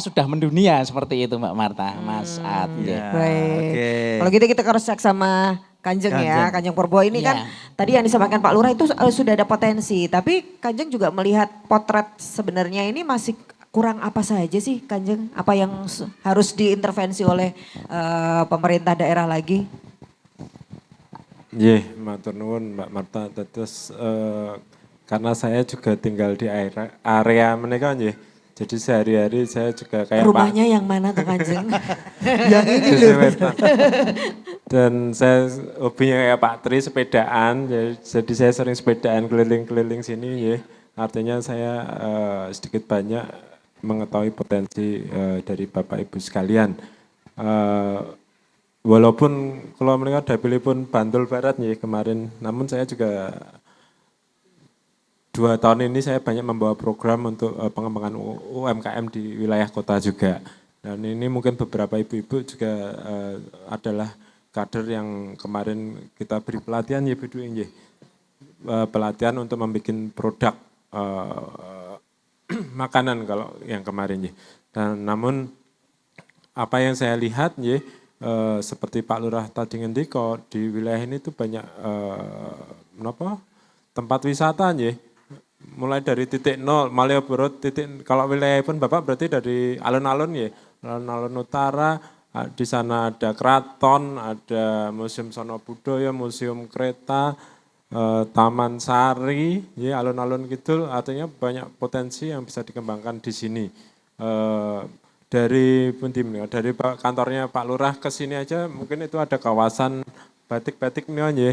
sudah mendunia seperti itu Mbak Marta, Mas Aat. Baik. Oke. Kalau gitu kita cross check sama Kanjeng ya, Kanjeng Purbo ini kan tadi yang disampaikan Pak Lurah itu sudah ada potensi, tapi Kanjeng juga melihat potret sebenarnya ini masih kurang apa saja sih Kanjeng? Apa yang harus diintervensi oleh pemerintah daerah lagi? Matur nuwun Mbak Marta. Terus karena saya juga tinggal di area mereka, jadi sehari-hari saya juga kayak rumahnya yang mana tuh Kanjeng? Yang ini loh. Dan saya hobinya kayak Pak Tri, sepedaan, jadi saya sering sepedaan keliling-keliling sini, artinya saya sedikit banyak mengetahui potensi dari Bapak Ibu sekalian. Walaupun kalau mereka dapilipun Bantul Barat kemarin, namun saya juga 2 tahun ini saya banyak membawa program untuk pengembangan UMKM di wilayah kota juga. Dan ini mungkin beberapa ibu-ibu juga adalah kader yang kemarin kita beri pelatihan Bu Dwi, pelatihan untuk membuat produk makanan kalau yang kemarin. Dan namun apa yang saya lihat seperti Pak Lurah tadi ngendiko di wilayah ini tuh banyak tempat wisata nggih. Mulai dari titik nol, Malioboro kalau wilayah pun Bapak berarti dari alun-alun ya, alun-alun utara, di sana ada keraton, ada Museum Sono Budoyo, Museum Kereta, Taman Sari, ya alun-alun kidul, artinya banyak potensi yang bisa dikembangkan di sini. Dari kantornya Pak Lurah ke sini aja mungkin itu ada kawasan batik-batik nih ya.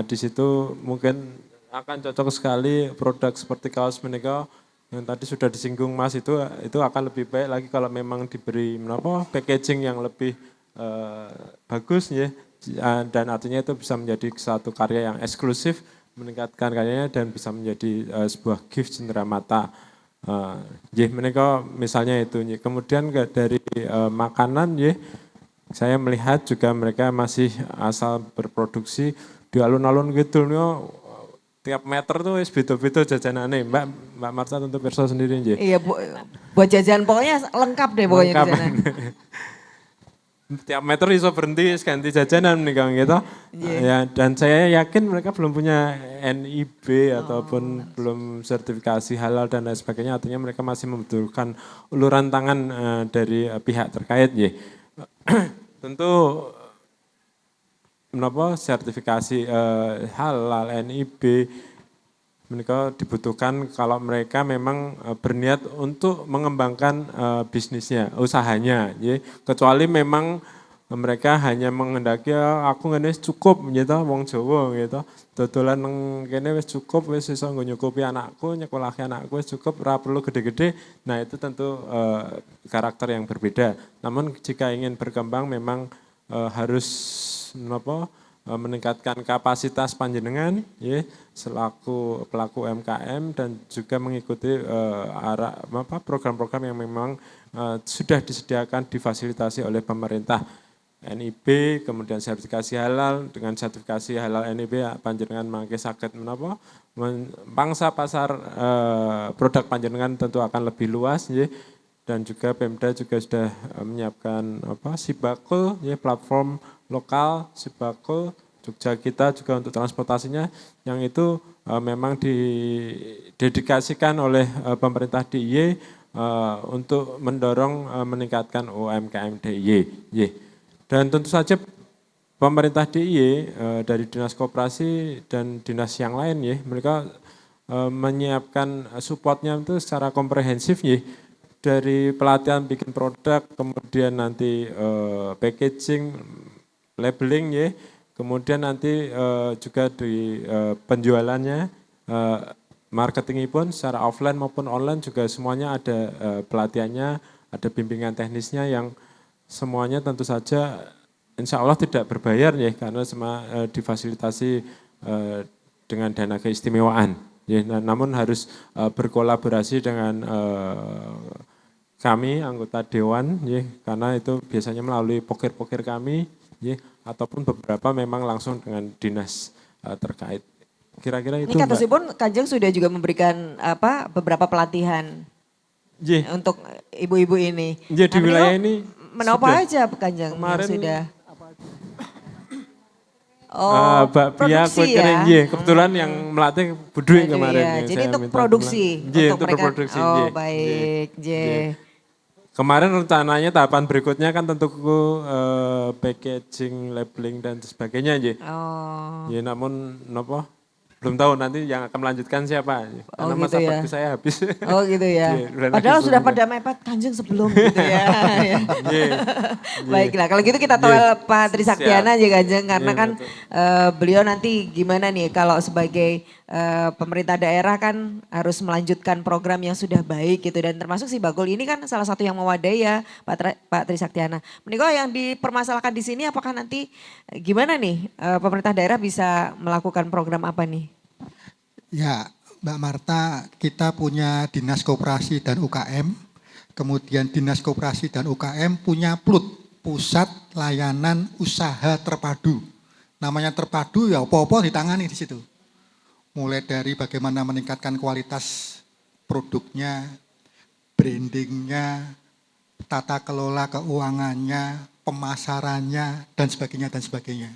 Di situ mungkin akan cocok sekali produk seperti kaos menika yang tadi sudah disinggung Mas itu akan lebih baik lagi kalau memang diberi packaging yang lebih bagus ya, dan artinya itu bisa menjadi satu karya yang eksklusif, meningkatkan karyanya dan bisa menjadi sebuah gift cenderamata. Menika misalnya itu. Kemudian dari makanan saya melihat juga mereka masih asal berproduksi di alun-alun gitu nih. Tiap meter tuh beda-beda jajanannya. Mbak Marta tentu pirsa sendiri nggih. Iya, buat jajan pokoknya lengkap deh pokoknya di sana. Tiap meter iso berhenti ganti jajanan nih Kang gitu. Ya, dan saya yakin mereka belum punya NIB ataupun belum sertifikasi halal dan lain sebagainya. Artinya mereka masih membutuhkan uluran tangan dari pihak terkait nggih. Tentu sertifikasi halal NIB mereka dibutuhkan kalau mereka memang berniat untuk mengembangkan bisnisnya, usahanya. Kecuali memang mereka hanya menghendaki aku ngene cukup gitu, wong Jawa gitu. Dodolan nang kene wis cukup, wis iso nggo nyukupi anakku, nyekolahke anakku wis cukup, ora perlu gede-gede. Nah, itu tentu karakter yang berbeda. Namun jika ingin berkembang memang harus meningkatkan kapasitas panjenengan selaku pelaku UMKM dan juga mengikuti program-program yang memang sudah disediakan difasilitasi oleh pemerintah. NIB, kemudian sertifikasi halal, dengan sertifikasi halal NIB panjenengan mangke saged pangsa pasar produk panjenengan tentu akan lebih luas dan juga Pemda juga sudah menyiapkan Sibakul platform lokal Sibakul Jogja kita juga untuk transportasinya yang itu memang didedikasikan oleh pemerintah DIY untuk mendorong meningkatkan UMKM DIY. Dan tentu saja pemerintah DIY dari Dinas Koperasi dan dinas yang lain mereka menyiapkan supportnya itu secara komprehensif dari pelatihan bikin produk, kemudian nanti packaging, labeling kemudian nanti juga di penjualannya, marketing pun secara offline maupun online juga semuanya ada pelatihannya, ada bimbingan teknisnya yang semuanya tentu saja insya Allah tidak berbayar karena semua difasilitasi dengan dana keistimewaan. Namun harus berkolaborasi dengan kami anggota Dewan karena itu biasanya melalui pokir-pokir kami ataupun beberapa memang langsung dengan dinas terkait. Kira-kira itu. Ini katosipun Kanjeng sudah juga memberikan beberapa pelatihan untuk ibu-ibu ini. Di wilayah ini menapa aja Kanjeng kemarin yang sudah? Produksi ya. Kebetulan yang melatih Budui kemarin. Jadi untuk produksi untuk mereka. Produksi, baik. Kemarin rencananya tahapan berikutnya kan tentu packaging, labeling dan sebagainya namun belum tahu nanti yang akan melanjutkan siapa. Karena masa bakti saya habis. Oh gitu ya. Padahal sudah pada mepet Kanjeng sebelum gitu ya. Baiklah kalau gitu kita tahu Pak Trisaktiana aja Kanjeng karena kan beliau nanti gimana nih kalau sebagai pemerintah daerah kan harus melanjutkan program yang sudah baik gitu dan termasuk si Bagul ini kan salah satu yang mewadai ya Pak Trisaktiana. Menika yang dipermasalahkan di sini apakah nanti gimana nih pemerintah daerah bisa melakukan program apa nih? Ya Mbak Marta, kita punya Dinas Koperasi dan UKM, kemudian Dinas Koperasi dan UKM punya PLUT, Pusat Layanan Usaha Terpadu. Namanya terpadu ya apa-apa ditangani di situ. Mulai dari bagaimana meningkatkan kualitas produknya, brandingnya, tata kelola keuangannya, pemasarannya, dan sebagainya, dan sebagainya.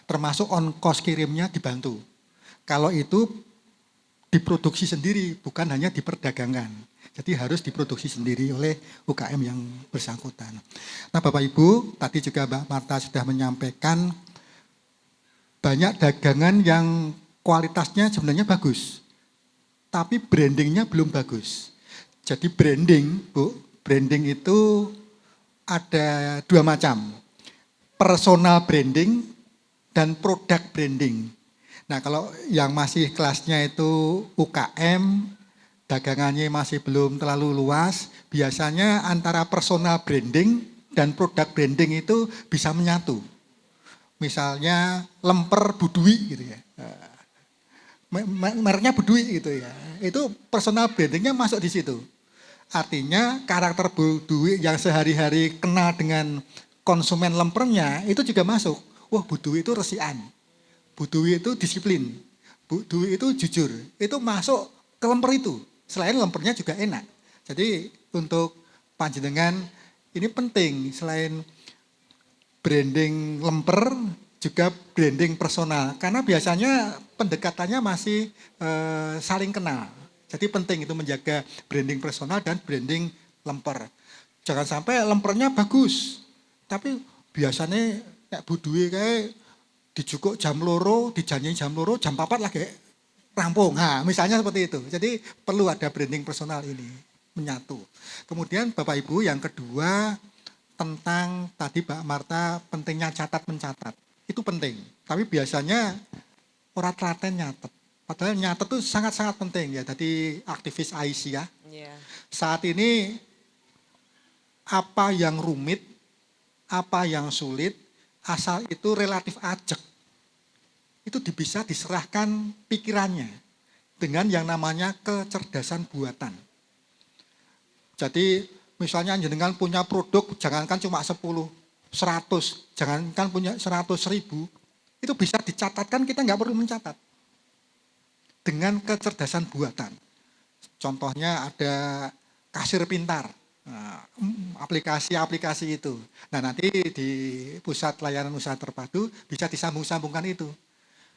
Termasuk ongkos kirimnya dibantu. Kalau itu diproduksi sendiri, bukan hanya diperdagangkan. Jadi harus diproduksi sendiri oleh UKM yang bersangkutan. Nah Bapak Ibu, tadi juga Mbak Marta sudah menyampaikan banyak dagangan yang kualitasnya sebenarnya bagus. Tapi brandingnya belum bagus. Jadi branding, Bu, branding itu ada dua macam. Personal branding dan produk branding. Nah kalau yang masih kelasnya itu UKM, dagangannya masih belum terlalu luas, biasanya antara personal branding dan produk branding itu bisa menyatu. Misalnya lemper Budui gitu ya. Mereknya Budui gitu ya. Itu personal brandingnya masuk di situ. Artinya karakter Budui yang sehari-hari kenal dengan konsumen lempernya itu juga masuk. Wah Budui itu resian. Budui itu disiplin. Budui itu jujur. Itu masuk ke lemper itu. Selain lempernya juga enak. Jadi untuk panjenengan ini penting selain branding lemper juga branding personal. Karena biasanya pendekatannya masih saling kenal. Jadi penting itu menjaga branding personal dan branding lemper. Jangan sampai lempernya bagus. Tapi biasanya kayak Budui kayak dijukuk jam loro, dijanjiin jam loro, jam 4 lagi rampung. Nah, misalnya seperti itu. Jadi perlu ada branding personal ini menyatu. Kemudian Bapak Ibu yang kedua tentang tadi Mbak Marta pentingnya catat mencatat. Itu penting. Tapi biasanya orang telaten nyatet. Padahal nyatet itu sangat-sangat penting ya. Tadi aktivis Aisyah. Saat ini apa yang rumit, apa yang sulit, asal itu relatif ajek. Itu bisa diserahkan pikirannya dengan yang namanya kecerdasan buatan. Jadi misalnya jenengan punya produk, jangankan cuma 10, 100, jangankan punya 100.000, itu bisa dicatatkan, kita nggak perlu mencatat. Dengan kecerdasan buatan. Contohnya ada kasir pintar, aplikasi-aplikasi itu. Nah nanti di pusat layanan usaha terpadu bisa disambung-sambungkan itu.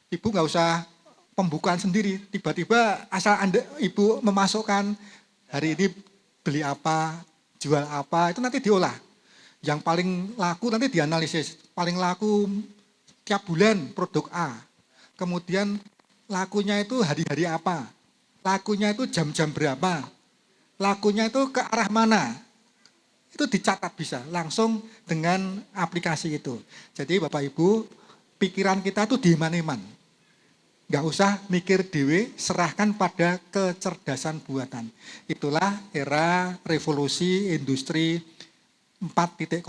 Ibu nggak usah pembukaan sendiri, tiba-tiba asal Ibu memasukkan hari ini beli apa, jual apa, itu nanti diolah. Yang paling laku nanti dianalisis, paling laku tiap bulan produk A. Kemudian lakunya itu hari-hari apa, lakunya itu jam-jam berapa, lakunya itu ke arah mana. Itu dicatat bisa langsung dengan aplikasi itu. Jadi Bapak Ibu, pikiran kita tuh di iman-iman. Nggak usah mikir dewe, serahkan pada kecerdasan buatan. Itulah era revolusi industri 4.0.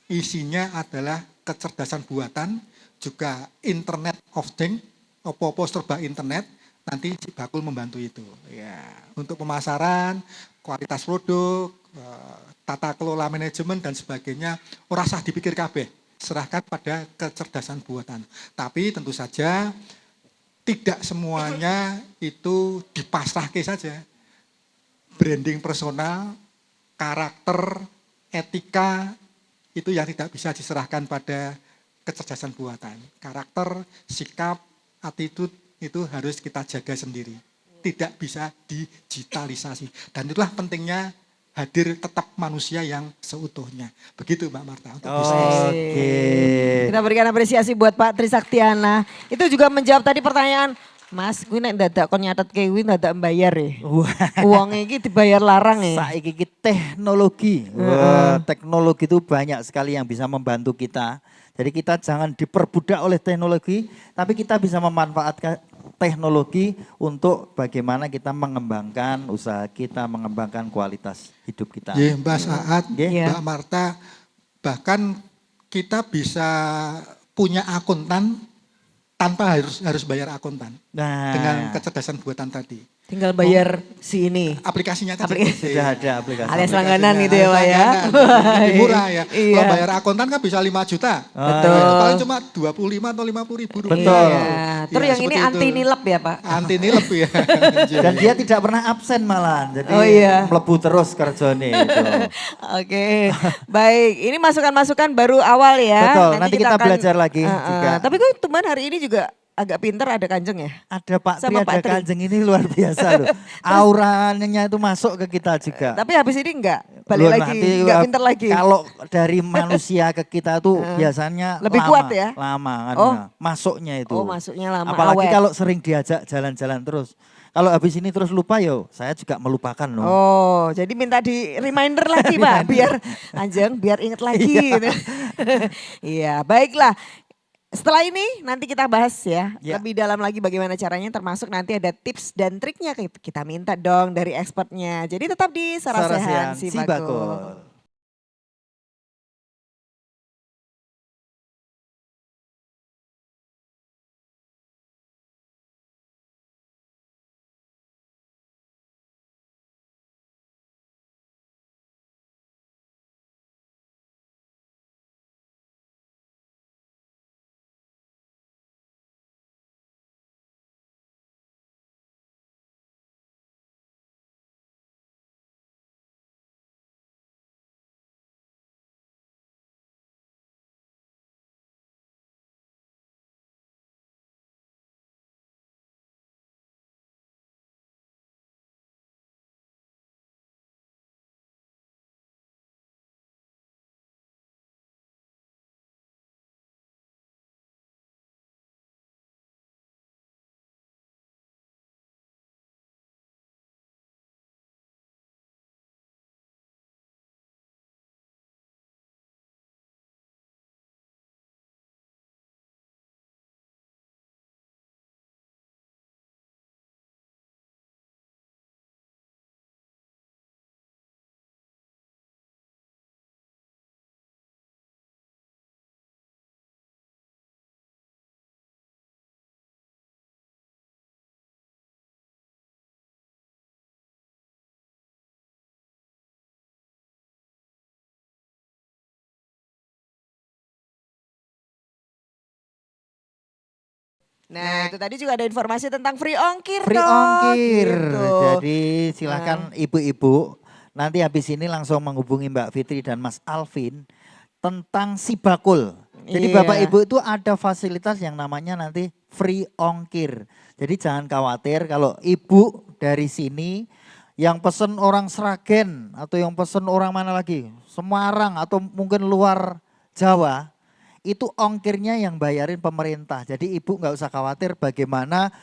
Isinya adalah kecerdasan buatan, juga internet of things, opo-opo serba internet, nanti Bakul membantu itu. Ya, untuk pemasaran, kualitas produk, tata kelola manajemen dan sebagainya, ora usah dipikir kabeh. Serahkan pada kecerdasan buatan. Tapi tentu saja tidak semuanya itu dipasrahkan saja. Branding personal, karakter, etika, itu yang tidak bisa diserahkan pada kecerdasan buatan. Karakter, sikap, attitude itu harus kita jaga sendiri. Tidak bisa digitalisasi. Dan itulah pentingnya hadir tetap manusia yang seutuhnya. Begitu Mbak Marta. Untuk Oke. Kita berikan apresiasi buat Pak Trisaktiana. Itu juga menjawab tadi pertanyaan, Mas, gue nek dadak kon nyatet kayak gue dadak bayar ya. Uang ini dibayar larang ya. Saiki teknologi. Wah, teknologi itu banyak sekali yang bisa membantu kita. Jadi kita jangan diperbudak oleh teknologi, tapi kita bisa memanfaatkan teknologi untuk bagaimana kita mengembangkan usaha kita, mengembangkan kualitas hidup kita. Ya, Mbak Saat, Mbak Marta, bahkan kita bisa punya akuntan tanpa harus bayar akuntan. Nah, dengan kecerdasan buatan tadi. Tinggal bayar si ini. Aplikasinya kan Sudah ada aplikasi. Alias langganan gitu ya Pak ya. Lebih murah ya. Iya. Kalau bayar akuntan kan bisa 5 juta. Betul. Itu paling cuma 25 atau 50 ribu rupiah. Betul. Iya. Terus Iya, yang ini seperti anti itu. nilep ya Pak? Anti nilep ya. Dan dia tidak pernah absen malah. Jadi Oh iya. melebu terus kerjanya itu. Oke, baik. Ini masukan-masukan baru awal ya. Betul, nanti kita belajar lagi juga. Tapi kok teman hari ini juga agak pinter, ada kanjeng ya? Ada Pak Tri, Sama Pak ada Tri. Kanjeng ini luar biasa loh. Auranya itu masuk ke kita juga. Tapi habis ini enggak, balik Loh, lagi, nanti, enggak pinter lagi. Kalau dari manusia ke kita tuh biasanya Lebih lama, kuat ya? Lama kan. Oh. Masuknya itu. Oh, masuknya lama, Apalagi awet. kalau sering diajak jalan-jalan terus. Kalau habis ini terus lupa yo, saya juga melupakan loh. Oh, jadi minta di reminder lagi Pak, biar Anjeng biar inget lagi. gitu. Iya, baiklah. Setelah ini nanti kita bahas ya, Ya. lebih dalam lagi bagaimana caranya, termasuk nanti ada tips dan triknya kita minta dong dari expertnya. Jadi tetap di Sarasehan Si Sibako. Bakul. Nah, itu tadi juga ada informasi tentang free ongkir Free toh, ongkir. gitu. Jadi silakan ibu-ibu nanti habis ini langsung menghubungi Mbak Fitri dan Mas Alvin tentang si bakul. Jadi Iya. Bapak Ibu itu ada fasilitas yang namanya nanti free ongkir. Jadi jangan khawatir kalau ibu dari sini yang pesen orang Sragen atau yang pesen orang mana lagi, Semarang atau mungkin luar Jawa, itu ongkirnya yang bayarin pemerintah. Jadi ibu nggak usah khawatir bagaimana,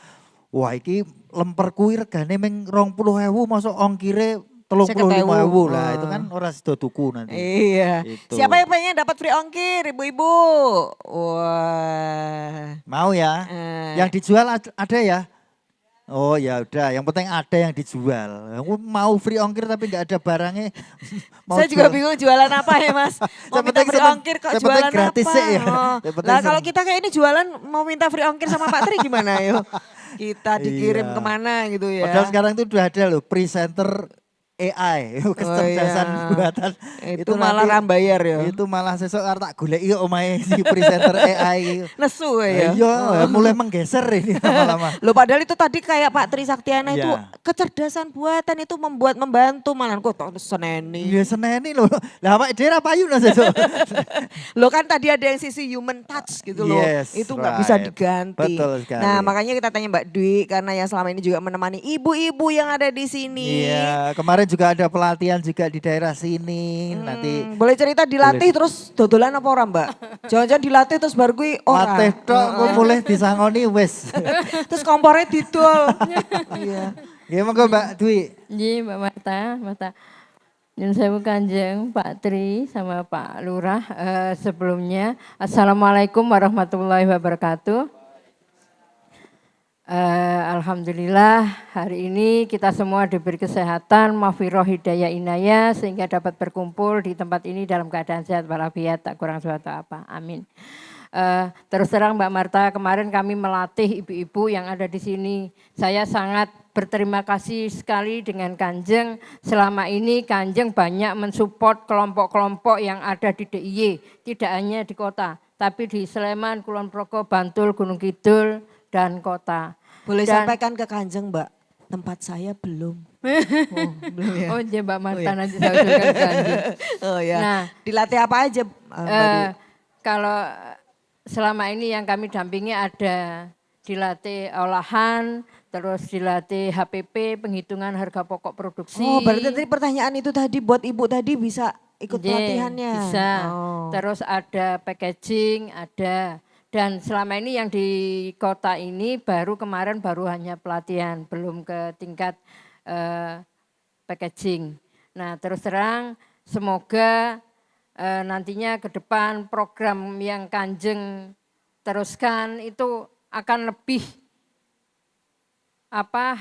wah iki lemper kuwi regane meng 20.000 masuk ongkire 35.000 lah, itu kan ora sido tuku nanti. Iya. Itu. Siapa yang pengen dapat free ongkir, ibu-ibu? Wah. Mau ya? Yang dijual ada ya? Oh ya udah, yang penting ada yang dijual. Aku mau free ongkir tapi nggak ada barangnya. Mau Saya juga jual. bingung jualan apa ya Mas. Mau Yang minta penting free seneng- ongkir kok yang penting jualan gratis apa? sih ya. Oh. Yang penting Lah kalau seneng. kita kayak ini jualan mau minta free ongkir sama Pak Tri gimana yuk? Kita dikirim Iya. kemana gitu ya. Padahal sekarang itu udah ada loh presenter AI, kecerdasan iya. buatan. Itu malah rambayar ya. Itu malah sesuk arep tak goleki omahe si presenter AI. Nesu ya. Iya, mulai menggeser ini lama-lama. Loh padahal itu tadi kayak Pak Tri Saktiana itu Iya. kecerdasan buatan itu membantu malah kok seneni. Iya seneni loh. Lah awake dhewe ra payu no sesuk. Loh kan tadi ada yang sisi human touch gitu loh. Yes, Itu nggak bisa right. diganti. Betul sekali. Nah makanya kita tanya Mbak Dwi karena yang selama ini juga menemani ibu-ibu yang ada di sini. Iya, kemarin juga ada pelatihan juga di daerah sini. Nanti Boleh cerita dilatih terus dodolan apa orang Mbak? Jangan-jangan dilatih terus baru gue orang. latih tok kok mulai disangoni wis. Terus kompornya didol. Iya. Ya monggo Mbak Dwi. Ji Mbak Marta. Nyun sewu Kanjeng Pak Tri sama Pak Lurah. Sebelumnya Assalamualaikum warahmatullahi wabarakatuh. Alhamdulillah hari ini kita semua diberi kesehatan, maghfirah, hidayah, inayah sehingga dapat berkumpul di tempat ini dalam keadaan sehat walafiat, tak kurang suatu apa. Amin. Terus terang Mbak Marta, kemarin kami melatih ibu-ibu yang ada di sini. Saya sangat berterima kasih sekali dengan Kanjeng. Selama ini Kanjeng banyak mensupport kelompok-kelompok yang ada di DIY, tidak hanya di kota, tapi di Sleman, Kulon Progo, Bantul, Gunung Kidul, dan kota. Boleh Dan, sampaikan ke Kanjeng Mbak, tempat saya belum. Belum ya? Oh iya Mbak Marta, ya? nanti saya usulkan ke Kanjeng. Oh ya. Nah, Dilatih apa aja Mbak Dwi? Kalau selama ini yang kami dampingi ada dilatih olahan, terus dilatih HPP, penghitungan harga pokok produksi. Oh berarti tadi pertanyaan itu tadi buat ibu tadi bisa ikut Iya, pelatihannya? Bisa. Oh. Terus ada packaging, ada. Dan selama ini yang di kota ini kemarin baru hanya pelatihan, belum ke tingkat packaging. Nah terus terang semoga nantinya ke depan program yang Kanjeng teruskan itu akan lebih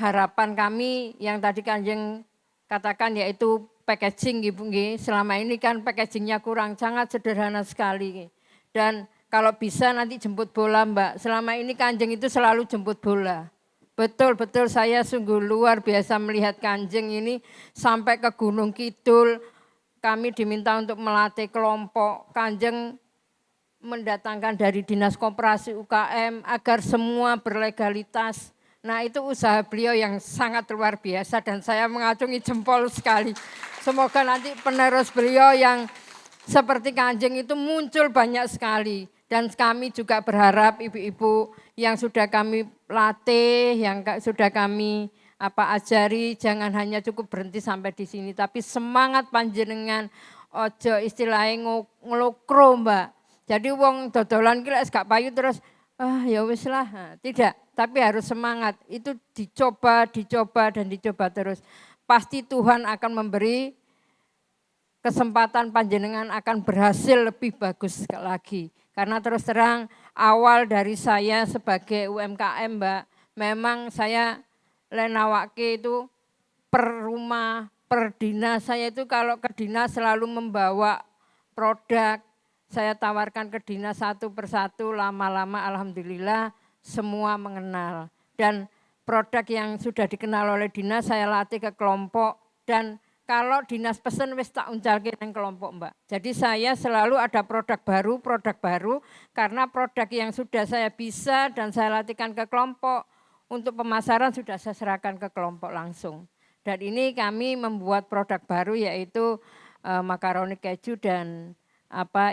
harapan kami yang tadi Kanjeng katakan yaitu packaging Ibu nggih. Selama ini kan packagingnya kurang, sangat sederhana sekali. Dan kalau bisa nanti jemput bola Mbak. Selama ini Kanjeng itu selalu jemput bola. Betul-betul saya sungguh luar biasa melihat Kanjeng ini sampai ke Gunung Kidul. Kami diminta untuk melatih kelompok. Kanjeng mendatangkan dari Dinas Koperasi UKM agar semua berlegalitas. Nah itu usaha beliau yang sangat luar biasa dan saya mengacungi jempol sekali. Semoga nanti penerus beliau yang seperti Kanjeng itu muncul banyak sekali. Dan kami juga berharap ibu-ibu yang sudah kami latih, yang sudah kami ajari, jangan hanya cukup berhenti sampai di sini. Tapi semangat panjenengan, ojo istilahnya ngelokro Mbak. Jadi wong dodolan ki lek gak payu terus ya wis lah. Nah, tidak, tapi harus semangat. Itu dicoba dan dicoba terus. Pasti Tuhan akan memberi kesempatan panjenengan akan berhasil lebih bagus lagi. Karena terus terang awal dari saya sebagai UMKM Mbak, memang saya lenawake itu per rumah, per dinas. Saya itu kalau ke dinas selalu membawa produk. Saya tawarkan ke dinas satu persatu, lama-lama alhamdulillah semua mengenal. Dan produk yang sudah dikenal oleh dinas saya latih ke kelompok dan kalau dinas pesen wis tak uncalke nang kelompok Mbak. Jadi saya selalu ada produk baru karena produk yang sudah saya bisa dan saya latihkan ke kelompok untuk pemasaran sudah saya serahkan ke kelompok langsung. Dan ini kami membuat produk baru yaitu makaroni keju dan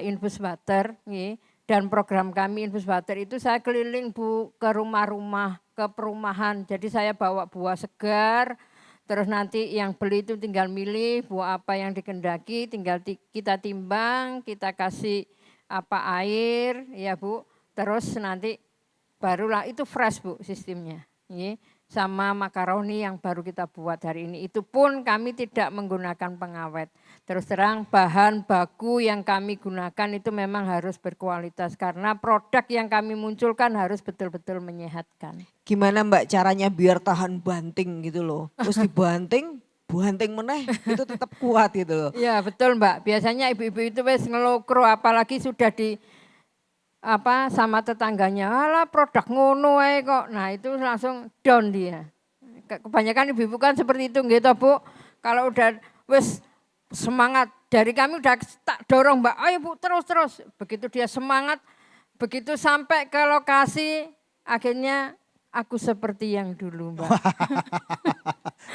infus butter nih. Dan program kami infus butter itu saya keliling Bu ke rumah-rumah, ke perumahan. Jadi saya bawa buah segar. Terus nanti yang beli itu tinggal milih buah apa yang dikendaki, tinggal kita timbang, kita kasih air ya Bu. Terus nanti barulah itu fresh Bu sistemnya. Sama makaroni yang baru kita buat hari ini. Itu pun kami tidak menggunakan pengawet. Terus terang bahan baku yang kami gunakan itu memang harus berkualitas. Karena produk yang kami munculkan harus betul-betul menyehatkan. Gimana Mbak caranya biar tahan banting gitu loh. Terus dibanting, banting meneh itu tetap kuat gitu loh. Iya betul Mbak, biasanya ibu-ibu itu wis ngelokro apalagi sudah di sama tetangganya, alah produk ngono ae kok. Nah itu langsung down dia. Kebanyakan ibu-ibu kan seperti itu gitu Bu. Kalau udah wis semangat, dari kami udah tak dorong Mbak, ayo Bu terus. Begitu dia semangat, begitu sampai ke lokasi, akhirnya aku seperti yang dulu Mbak.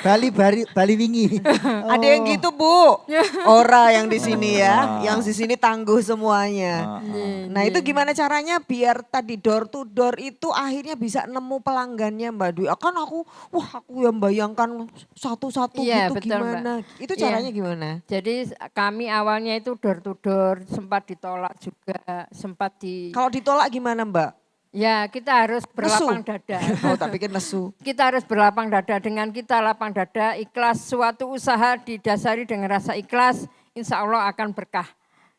Bali wingi. Ada yang gitu Bu, ora yang di sini ya, yang di sini tangguh semuanya. Nah itu gimana caranya biar tadi door to door itu akhirnya bisa nemu pelanggannya Mbak Dwi. Aku yang bayangkan satu-satu Iya, gitu betul, gimana. Mbak. Itu caranya Iya. gimana? Jadi kami awalnya itu door to door, sempat ditolak juga, sempat Kalau ditolak gimana Mbak? Ya kita harus berlapang Nesu? dada. Oh tak pikir nesu. Kita harus berlapang dada, dengan kita lapang dada, ikhlas, suatu usaha didasari dengan rasa ikhlas, insya Allah akan berkah.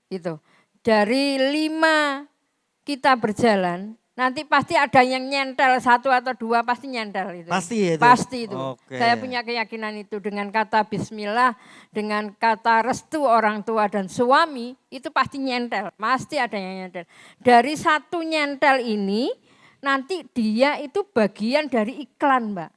Gitu. Dari 5 kita berjalan, nanti pasti ada yang nyentel, 1 atau 2 pasti nyentel itu. Pasti ya itu? Pasti itu. Oke. Saya punya keyakinan itu dengan kata bismillah, dengan kata restu orang tua dan suami, itu pasti nyentel, pasti ada yang nyentel. Dari 1 nyentel ini, nanti dia itu bagian dari iklan, Mbak.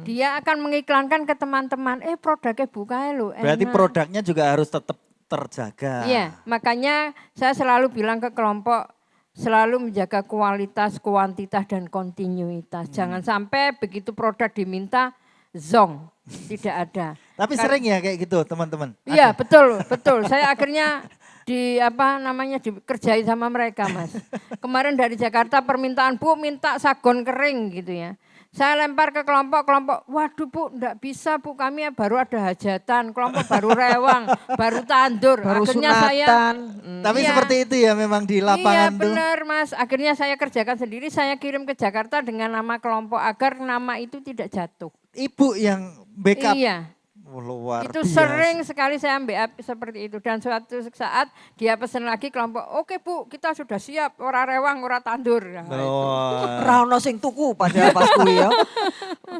Dia akan mengiklankan ke teman-teman, produknya buka lo. Berarti produknya juga harus tetap terjaga. Iya, makanya saya selalu bilang ke kelompok, selalu menjaga kualitas, kuantitas, dan kontinuitas. Jangan sampai begitu produk diminta, zong, tidak ada. Tapi sering ya kayak gitu teman-teman? Iya, betul, betul. Saya akhirnya dikerjain sama mereka, Mas. Kemarin dari Jakarta permintaan, Bu minta sagon kering gitu ya. Saya lempar ke kelompok, waduh Bu enggak bisa Bu, kami baru ada hajatan, kelompok baru rewang, baru tandur. Baru akhirnya sunatan. Tapi Iya. seperti itu ya memang di lapangan iya, tuh. benar Mas, akhirnya saya kerjakan sendiri, saya kirim ke Jakarta dengan nama kelompok agar nama itu tidak jatuh. Ibu yang backup. Iya. Oh, luar Itu biasa. sering sekali saya backup seperti itu. Dan suatu saat dia pesan lagi kelompok, oke Bu kita sudah siap, ora rewang, ora tandur. Nah, Rano sing tuku padahal pas kuwi ya.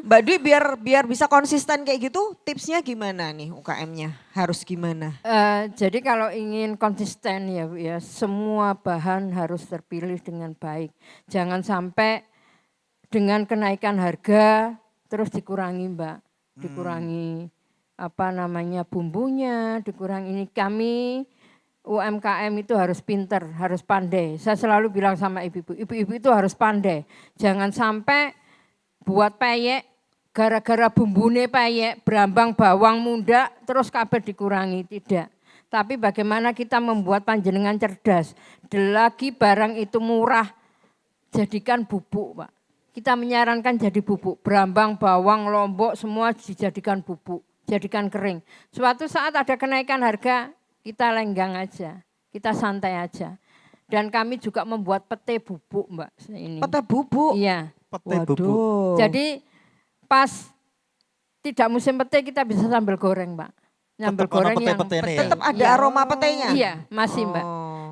Mbak Dwi biar bisa konsisten kayak gitu, tipsnya gimana nih UKM-nya? Harus gimana? Jadi kalau ingin konsisten ya Bu ya, semua bahan harus terpilih dengan baik. Jangan sampai dengan kenaikan harga terus dikurangi Mbak, dikurangi bumbunya, dikurangi ini. Kami UMKM itu harus pinter, harus pandai. Saya selalu bilang sama ibu-ibu itu harus pandai. Jangan sampai buat peyek, gara-gara bumbune peyek, berambang bawang muda, terus kabeh dikurangi, tidak. Tapi bagaimana kita membuat panjenengan cerdas. Lagi barang itu murah, jadikan bubuk Pak. Kita menyarankan jadi bubuk, berambang, bawang, lombok, semua dijadikan bubuk. Jadikan kering. Suatu saat ada kenaikan harga, kita lenggang aja, kita santai aja. Dan kami juga membuat pete bubuk Mbak. Ini. Pete bubuk? Iya. Pete bubuk. Jadi pas tidak musim pete kita bisa sambal goreng Mbak. Sambal goreng yang tetap ada aroma petenya? Iya masih Mbak.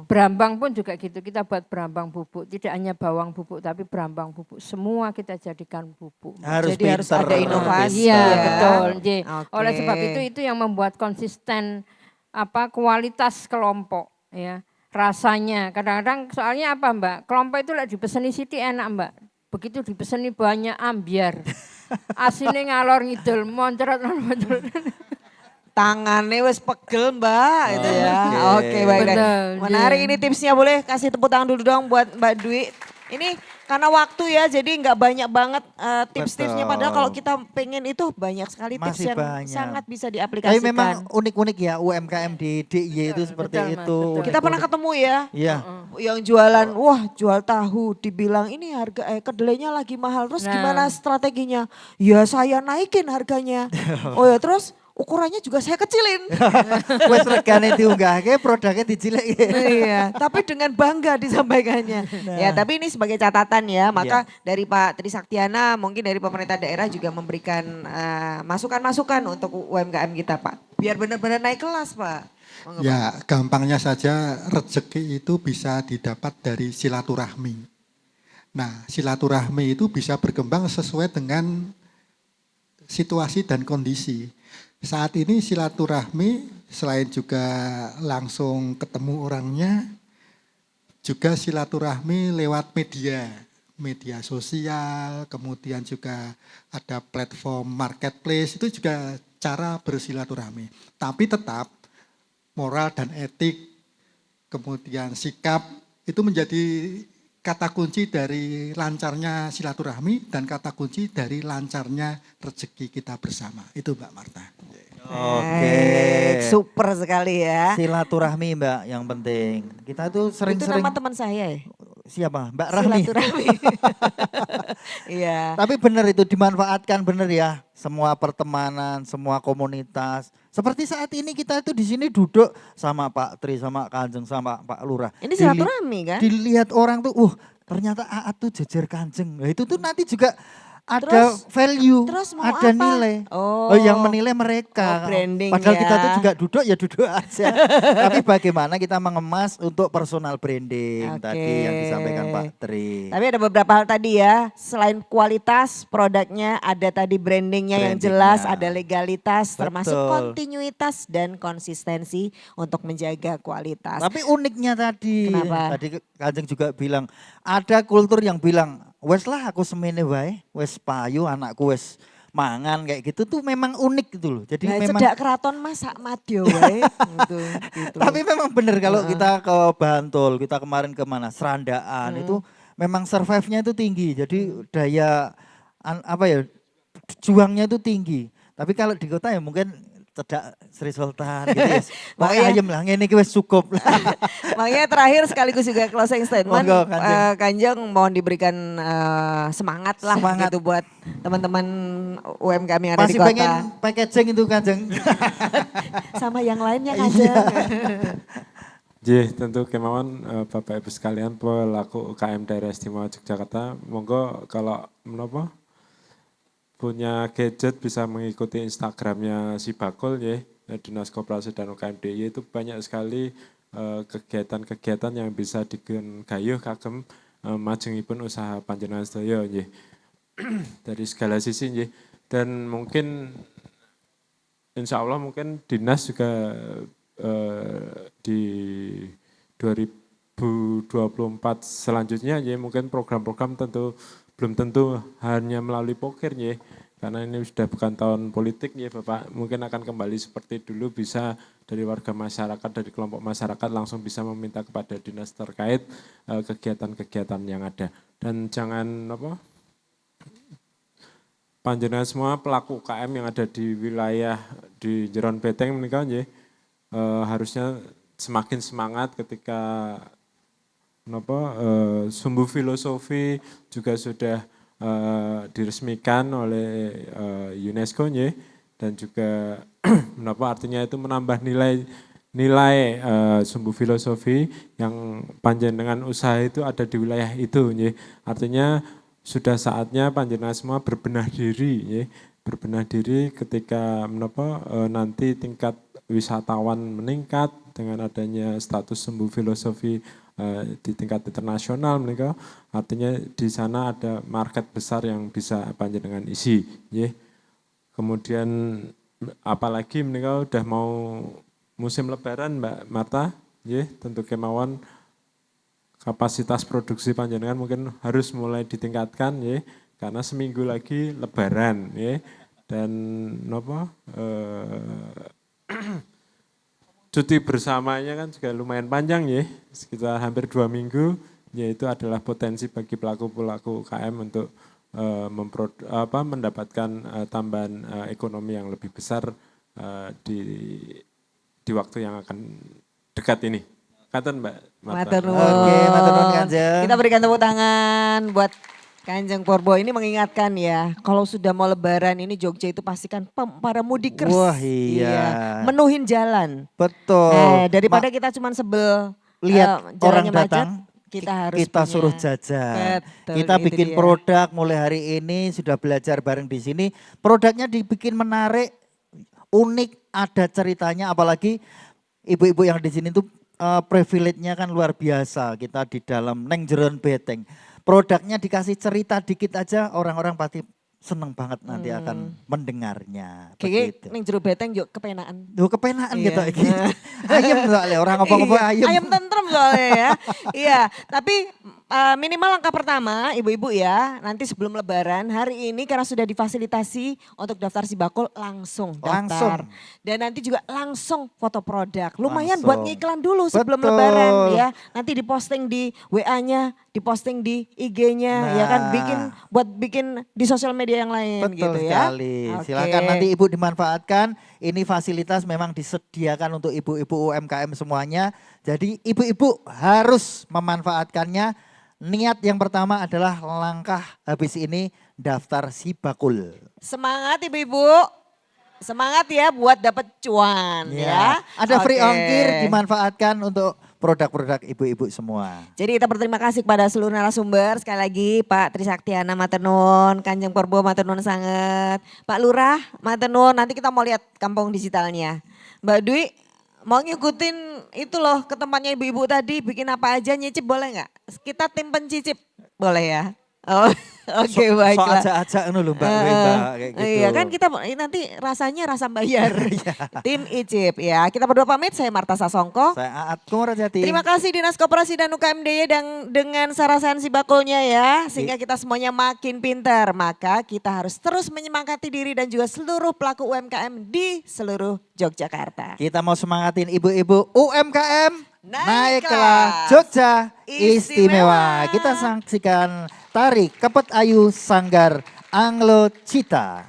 Berambang pun juga gitu, kita buat berambang bubuk. Tidak hanya bawang bubuk tapi berambang bubuk. Semua kita jadikan bubuk. Jadi harus ada inovasi. Iya ya. betul. Okay. Oleh sebab itu yang membuat konsisten kualitas kelompok ya. Rasanya kadang-kadang soalnya apa Mbak? Kelompok itu lah dipeseni siti enak Mbak. Begitu dipeseni banyak ambiar. Asine ngalor ngidul, moncrot. Tangannya wes pegel Mbak itu ya. Oke, baik. Menarik ini tipsnya, boleh kasih tepuk tangan dulu dong buat Mbak Dwi. Ini karena waktu ya, jadi nggak banyak banget tips-tipsnya. Padahal kalau kita pengen itu banyak sekali tips yang sangat bisa diaplikasikan. Tapi memang unik-unik ya UMKM di DIY itu seperti itu. Kita pernah ketemu ya. Iya. Yang jualan, wah jual tahu, dibilang ini harga kedelainya lagi mahal. Terus gimana strateginya? Ya saya naikin harganya. Oh ya terus ukurannya juga saya kecilin. Wes regane diunggahke, produknya dicilik. Iya, tapi dengan bangga disampaikannya. Ya, tapi ini sebagai catatan ya, maka dari Pak Trisaktiana mungkin dari pemerintah daerah juga memberikan masukan-masukan untuk UMKM kita Pak. Biar benar-benar naik kelas Pak. Ya, gampangnya saja rezeki itu bisa didapat dari silaturahmi. Nah, silaturahmi itu bisa berkembang sesuai dengan situasi dan kondisi. Saat ini silaturahmi selain juga langsung ketemu orangnya, juga silaturahmi lewat media sosial, kemudian juga ada platform marketplace, itu juga cara bersilaturahmi. Tapi tetap moral dan etik, kemudian sikap, itu menjadi kata kunci dari lancarnya silaturahmi dan kata kunci dari lancarnya rezeki kita bersama. Itu Mbak Marta. Oke. Super sekali ya. Silaturahmi Mbak yang penting. Kita tuh sering-sering. Itu nama teman saya ya? Siapa? Mbak Rahmi. Silaturahmi. Iya. Tapi benar itu dimanfaatkan benar ya. Semua pertemanan, semua komunitas. Seperti saat ini kita itu di sini duduk sama Pak Tri, sama Kanjeng, sama Pak Lurah. Ini silaturahmi kan? Dilihat orang tuh, ternyata Aat tuh jejer Kanjeng. Nah itu tuh nanti juga ada Terus- value, terus mau ada apa? nilai. Oh. Yang menilai mereka. Branding Padahal kita ya. tuh juga duduk ya duduk aja. Tapi bagaimana kita mengemas untuk personal branding Oke. tadi yang disampaikan Pak Tri. Tapi ada beberapa hal tadi ya, selain kualitas produknya, ada tadi brandingnya yang jelas, Brandingnya. ada legalitas, termasuk Betul. kontinuitas dan konsistensi untuk menjaga kualitas. Tapi uniknya tadi, Kenapa? tadi Kanjeng juga bilang, ada kultur yang bilang, wes lah aku semene wae, wes payu anakku wes mangan kayak gitu tuh memang unik gitu loh. Jadi Nah, memang cedak keraton masak madyo wae gitu. tapi memang benar kalau kita ke Bantul, kita kemarin kemana Serandaan itu memang survive-nya itu tinggi. Jadi daya apa ya juangnya itu tinggi. Tapi kalau di kota ya mungkin cedak Sri Sultan gitu ya. Makanya Makanya- ayam lah ngene iki wis cukup lah. Makanya terakhir sekaligus juga closing statement, Monggo, Kanjeng. Kanjeng mohon diberikan semangat lah Semangat. gitu buat teman-teman UMKM yang ada di Masih kota. pengen packaging itu Kanjeng. Sama yang lainnya Iya. Kanjeng. Jih, tentu kemauan Bapak Ibu sekalian pelaku UKM Daerah Istimewa Yogyakarta, monggo kalau menapa punya gadget bisa mengikuti Instagramnya si Bakul ya, Dinas Koperasi dan UKM DIY itu banyak sekali kegiatan-kegiatan yang bisa digayuh kagem majengipun usaha panjenengan sedaya nggih. Dari segala sisi nggih. Dan mungkin insya Allah mungkin dinas juga di 2024 selanjutnya ya mungkin program-program belum tentu hanya melalui poker ya, karena ini sudah bukan tahun politik ya Bapak, mungkin akan kembali seperti dulu, bisa dari warga masyarakat, dari kelompok masyarakat langsung bisa meminta kepada dinas terkait kegiatan-kegiatan yang ada. Dan jangan panjenengan semua pelaku UKM yang ada di wilayah di Jeron Beteng menikah ya, harusnya semakin semangat ketika sumbu filosofi juga sudah diresmikan oleh UNESCO ya, dan juga artinya itu menambah nilai sumbu filosofi yang panjenengan usaha itu ada di wilayah itu ya. Artinya sudah saatnya panjenengan semua berbenah diri ya, berbenah diri ketika nanti tingkat wisatawan meningkat dengan adanya status sumbu filosofi di tingkat internasional mereka, artinya di sana ada market besar yang bisa panjenengan isi ya. Kemudian apalagi mereka udah mau musim lebaran Mbak Marta ya, tentu kemauan kapasitas produksi panjenengan mungkin harus mulai ditingkatkan ya, karena seminggu lagi lebaran ya. Dan cuti bersamanya kan juga lumayan panjang ya, sekitar hampir 2 minggu, yaitu adalah potensi bagi pelaku-pelaku UKM untuk mendapatkan tambahan ekonomi yang lebih besar di waktu yang akan dekat ini. Kata Mbak Marta. Matur nuwun. Oke, matur nuwun, Kanjeng. Kita berikan tepuk tangan buat Kanjeng Porbo. Ini mengingatkan ya, kalau sudah mau lebaran ini Jogja itu pastikan para mudikers. Wah, iya. Menuhin jalan. Betul. Daripada kita cuma sebel Lihat orang jalannya macet, datang, kita harus kita punya. suruh jajan. Betul, Kita itu bikin dia. produk mulai hari ini, sudah belajar bareng di sini. Produknya dibikin menarik, unik, ada ceritanya. Apalagi ibu-ibu yang di sini tuh privilege-nya kan luar biasa. Kita di dalam Neng Jeron Beteng. Produknya dikasih cerita dikit aja, orang-orang pasti seneng banget nanti akan mendengarnya. Kayaknya Begitu. neng jero beteng yuk kepenaan. Duh, kepenaan Iya. gitu iki. Ayam soalnya orang ngomong-ngomong ayam. Ayam tentrem soalnya ya. Iya, tapi minimal langkah pertama ibu-ibu ya, nanti sebelum lebaran hari ini karena sudah difasilitasi untuk daftar Sibakul langsung daftar. Langsung. Dan nanti juga langsung foto produk. Lumayan Langsung. buat ngiklan dulu sebelum Betul. lebaran ya. Nanti diposting di WA-nya, diposting di IG-nya ya kan, Nah. bikin di sosial media yang lain Betul gitu ya. sekali. Oke. Silakan nanti Ibu dimanfaatkan. Ini fasilitas memang disediakan untuk ibu-ibu UMKM semuanya. Jadi ibu-ibu harus memanfaatkannya. Niat yang pertama adalah langkah habis ini daftar Sibakul. Semangat ibu-ibu. Semangat ya buat dapat cuan ya. Ada free Oke. ongkir dimanfaatkan untuk produk-produk ibu-ibu semua. Jadi kita berterima kasih kepada seluruh narasumber. Sekali lagi Pak Trisaktiana matenun, Kanjeng Porbo matenun sangat. Pak Lurah matenun, nanti kita mau lihat kampung digitalnya. Mbak Dwi mau ngikutin itu loh ke tempatnya ibu-ibu tadi, bikin apa aja, nyicip boleh nggak? Kita tim pencicip boleh ya? Oh, oke baiklah. So ajak-ajak lho Mbak, kayak gitu. Iya kan kita nanti rasanya rasa bayar. Tim Icip ya. Kita berdua pamit, saya Marta Sasongko. Saya Aat Kumurajati. Terima kasih Dinas Koperasi dan UKMDY dan dengan sarasan si bakulnya ya. Sehingga kita semuanya makin pintar. Maka kita harus terus menyemangati diri dan juga seluruh pelaku UMKM di seluruh Yogyakarta. Kita mau semangatin ibu-ibu UMKM. Naik Naiklah kelas. Jogja Istimewa. Istimewa. Kita saksikan tari Kepet Ayu Sanggar Anglo Cita.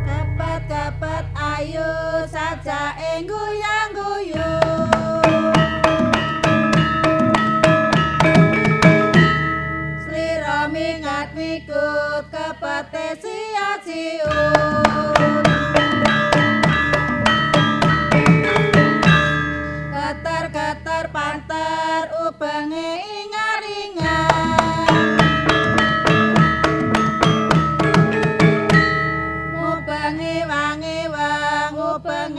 Kepet-kepet ayu saja engguyang-guyu. Slira mingat mikut kepete sia-ciut. Keter-keter panter ubenge ingar-ingar. Ngubengi wangi wang ubeng